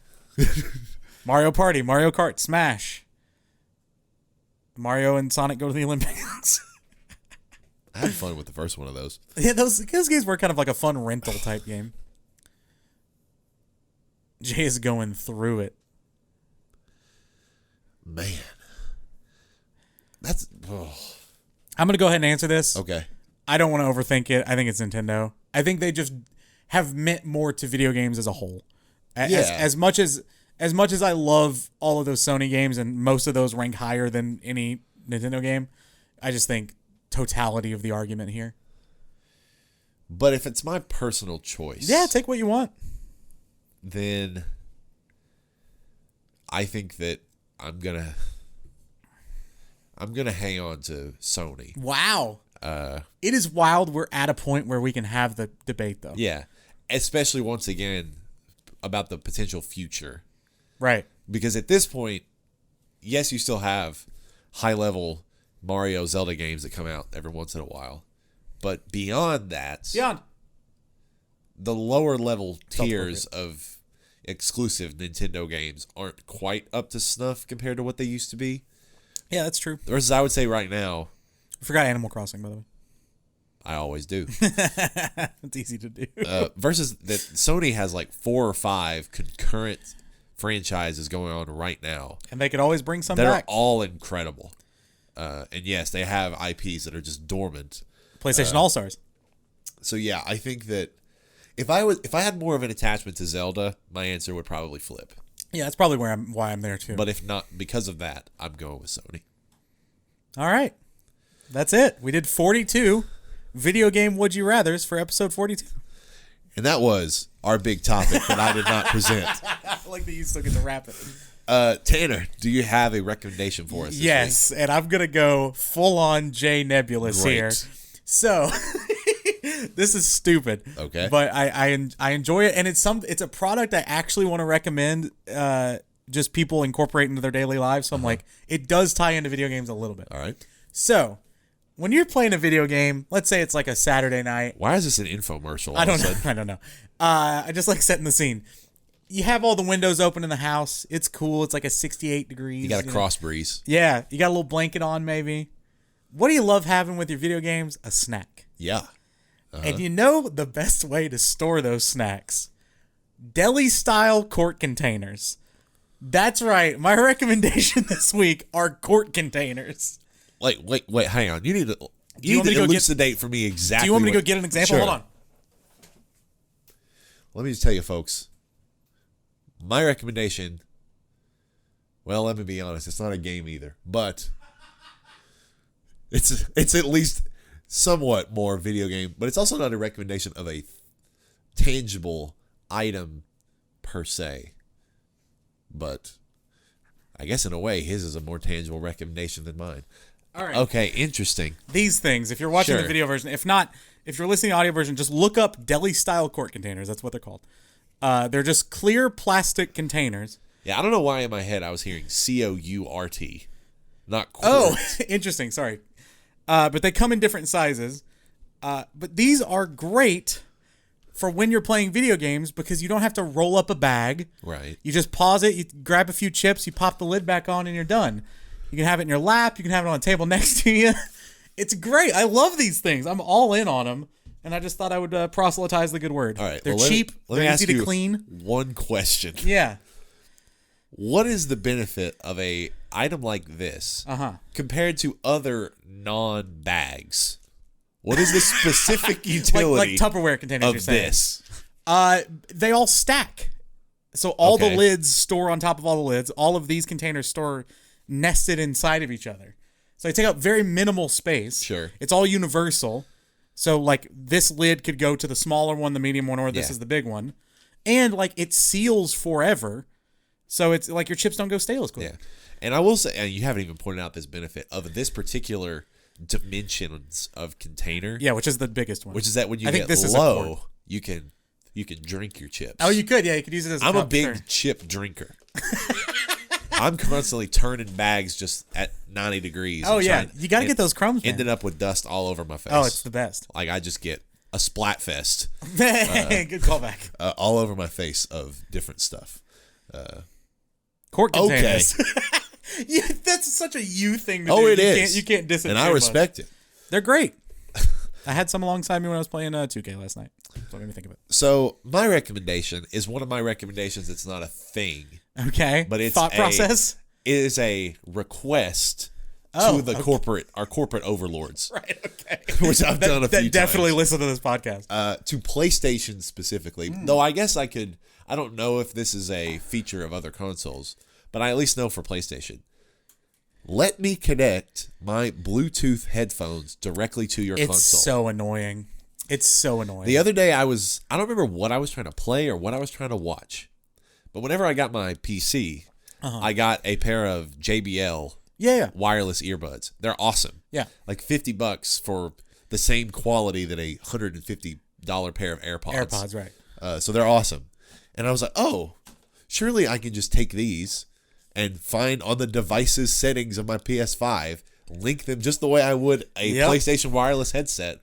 Mario Party, Mario Kart, Smash. Mario and Sonic go to the Olympics. I had fun with the first one of those. Yeah, those games were kind of like a fun rental type game. Jay is going through it. Man. That's... I'm going to go ahead and answer this. Okay. I don't want to overthink it. I think it's Nintendo. I think they just have meant more to video games as a whole. As much as I love all of those Sony games and most of those rank higher than any Nintendo game, I just think totality of the argument here. But if it's my personal choice... Yeah, take what you want. Then I think that I'm gonna hang on to Sony. Wow. It is wild we're at a point where we can have the debate, though. Yeah. Especially, once again, about the potential future. Right. Because at this point, yes, you still have high-level Mario, Zelda games that come out every once in a while. But beyond that... the lower-level tiers of exclusive Nintendo games aren't quite up to snuff compared to what they used to be. Yeah, that's true. Versus, I would say right now... I forgot Animal Crossing, by the way. I always do. It's easy to do. Versus that Sony has like 4 or 5 concurrent franchises going on right now. And they could always bring some that back. Are all incredible. And yes, they have IPs that are just dormant. PlayStation All-Stars. So yeah, I think that if I had more of an attachment to Zelda, my answer would probably flip. Yeah, that's probably why I'm there too. But if not because of that, I'm going with Sony. All right. That's it. We did 42 video game would you rathers for episode 42. And that was our big topic that I did not present. I like that you still get to wrap it. Tanner, do you have a recommendation for us this Yes, week? And I'm going to go full on J Nebulous here. So, this is stupid. Okay. But I enjoy it, and it's a product I actually want to recommend just people incorporate into their daily lives. So I'm like, it does tie into video games a little bit. All right. So, when you're playing a video game, let's say it's like a Saturday night. Why is this an infomercial? I don't know. I just like setting the scene. You have all the windows open in the house. It's cool. It's like a 68 degrees. You got a cross breeze. Yeah. You got a little blanket on maybe. What do you love having with your video games? A snack. Yeah. And you know the best way to store those snacks? Deli-style quart containers. That's right. My recommendation this week are quart containers. Wait, hang on. You need to elucidate for me exactly. Do you want me to go get an example? Sure. Hold on. Let me just tell you, folks. My recommendation, well, let me be honest. It's not a game either, but it's at least somewhat more video game. But it's also not a recommendation of a tangible item per se. But I guess in a way, his is a more tangible recommendation than mine. All right. Okay, interesting. These things, if you're watching the video version, if not, if you're listening to the audio version, just look up deli-style quart containers. That's what they're called. They're just clear plastic containers. Yeah, I don't know why in my head I was hearing COURT, not quart. Oh, interesting. Sorry. But they come in different sizes. But these are great for when you're playing video games because you don't have to roll up a bag. Right. You just pause it, you grab a few chips, you pop the lid back on, and you're done. You can have it in your lap. You can have it on a table next to you. It's great. I love these things. I'm all in on them. And I just thought I would proselytize the good word. All right. They're cheap. They're easy to clean. One question. Yeah. What is the benefit of a item like this compared to other non-bags? What is the specific utility like Tupperware containers of you're saying? this? They all stack. So all the lids store on top of all the lids. All of these containers store nested inside of each other. So they take up very minimal space. Sure. It's all universal. So like this lid could go to the smaller one, the medium one, or this is the big one. and like it seals forever, so it's like your chips don't go stale as quick. Yeah, and I will say, and you haven't even pointed out this benefit of this particular dimensions of container. Yeah, which is the biggest one. Which is that when you get low, you can drink your chips. Oh, you could. Yeah, you could use it as a I'm cup, a big sure. chip drinker. I'm constantly turning bags just at 90 degrees. Oh, yeah. You got to get those crumbs, man. Ended up with dust all over my face. Oh, it's the best. Like, I just get a splat fest. Good callback. All over my face of different stuff. Quart containers. Okay. Yeah, that's such a you thing to do. It is. You can't disagree. And I respect it. They're great. I had some alongside me when I was playing 2K last night. So let me think of it. So my recommendation is one of my recommendations. It's not a thing. Okay. But it's thought process. It is a request to our corporate overlords. Right. Okay. Which I've done a few times. Definitely listen to this podcast. To PlayStation specifically, though I guess I don't know if this is a feature of other consoles, but I at least know for PlayStation. Let me connect my Bluetooth headphones directly to your console. It's so annoying. It's so annoying. The other day I don't remember what I was trying to play or what I was trying to watch. But whenever I got my PC, I got a pair of JBL wireless earbuds. They're awesome. Yeah. Like $50 for the same quality that a $150 pair of AirPods. AirPods, right. So they're awesome. And I was like, oh, surely I can just take these and find on the device's settings of my PS5, link them just the way I would a PlayStation wireless headset.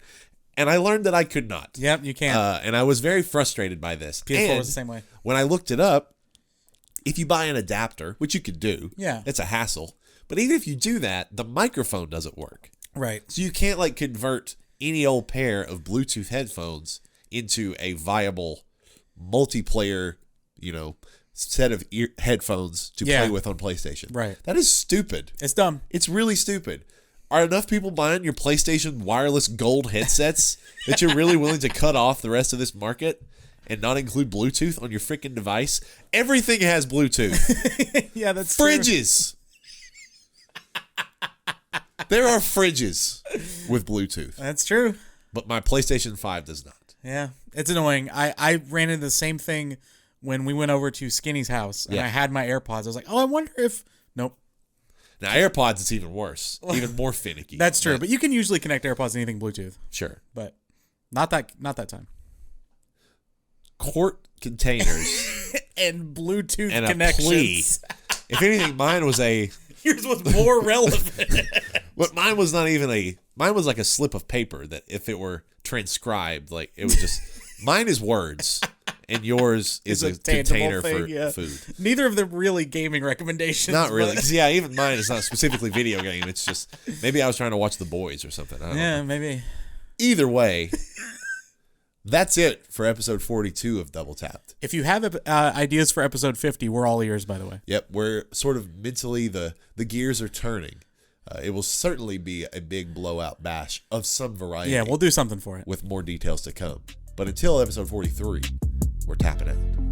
And I learned that I could not. Yep, you can't. And I was very frustrated by this. PS4 was the same way. When I looked it up, if you buy an adapter, which you could do, it's a hassle. But even if you do that, the microphone doesn't work. Right. So you can't like convert any old pair of Bluetooth headphones into a viable multiplayer, set of headphones to play with on PlayStation. Right. That is stupid. It's dumb. It's really stupid. Are enough people buying your PlayStation wireless gold headsets that you're really willing to cut off the rest of this market and not include Bluetooth on your freaking device? Everything has Bluetooth. Yeah, that's fridges. There are fridges with Bluetooth. That's true. But my PlayStation 5 does not. Yeah, it's annoying. I ran into the same thing when we went over to Skinny's house and I had my AirPods. I was like, oh, I wonder if... Nope. Now, AirPods, it's even worse. Even more finicky. That's true. But you can usually connect AirPods to anything Bluetooth. Sure. But not that time. Quart containers. And Bluetooth and connections. A plea. If anything, mine was a... Here's what's more relevant. But mine was not even mine was like a slip of paper that if it were transcribed, like it was just, mine is words and yours is a container thing, for food. Neither of them really gaming recommendations. Not really. Yeah, even mine is not specifically video game. It's just, maybe I was trying to watch The Boys or something. I don't know. Maybe. Either way, that's it for episode 42 of Double Tapped. If you have ideas for episode 50, we're all ears, by the way. Yep, we're sort of mentally, the gears are turning. It will certainly be a big blowout bash of some variety. Yeah, we'll do something for it. With more details to come. But until episode 43, we're tapping out.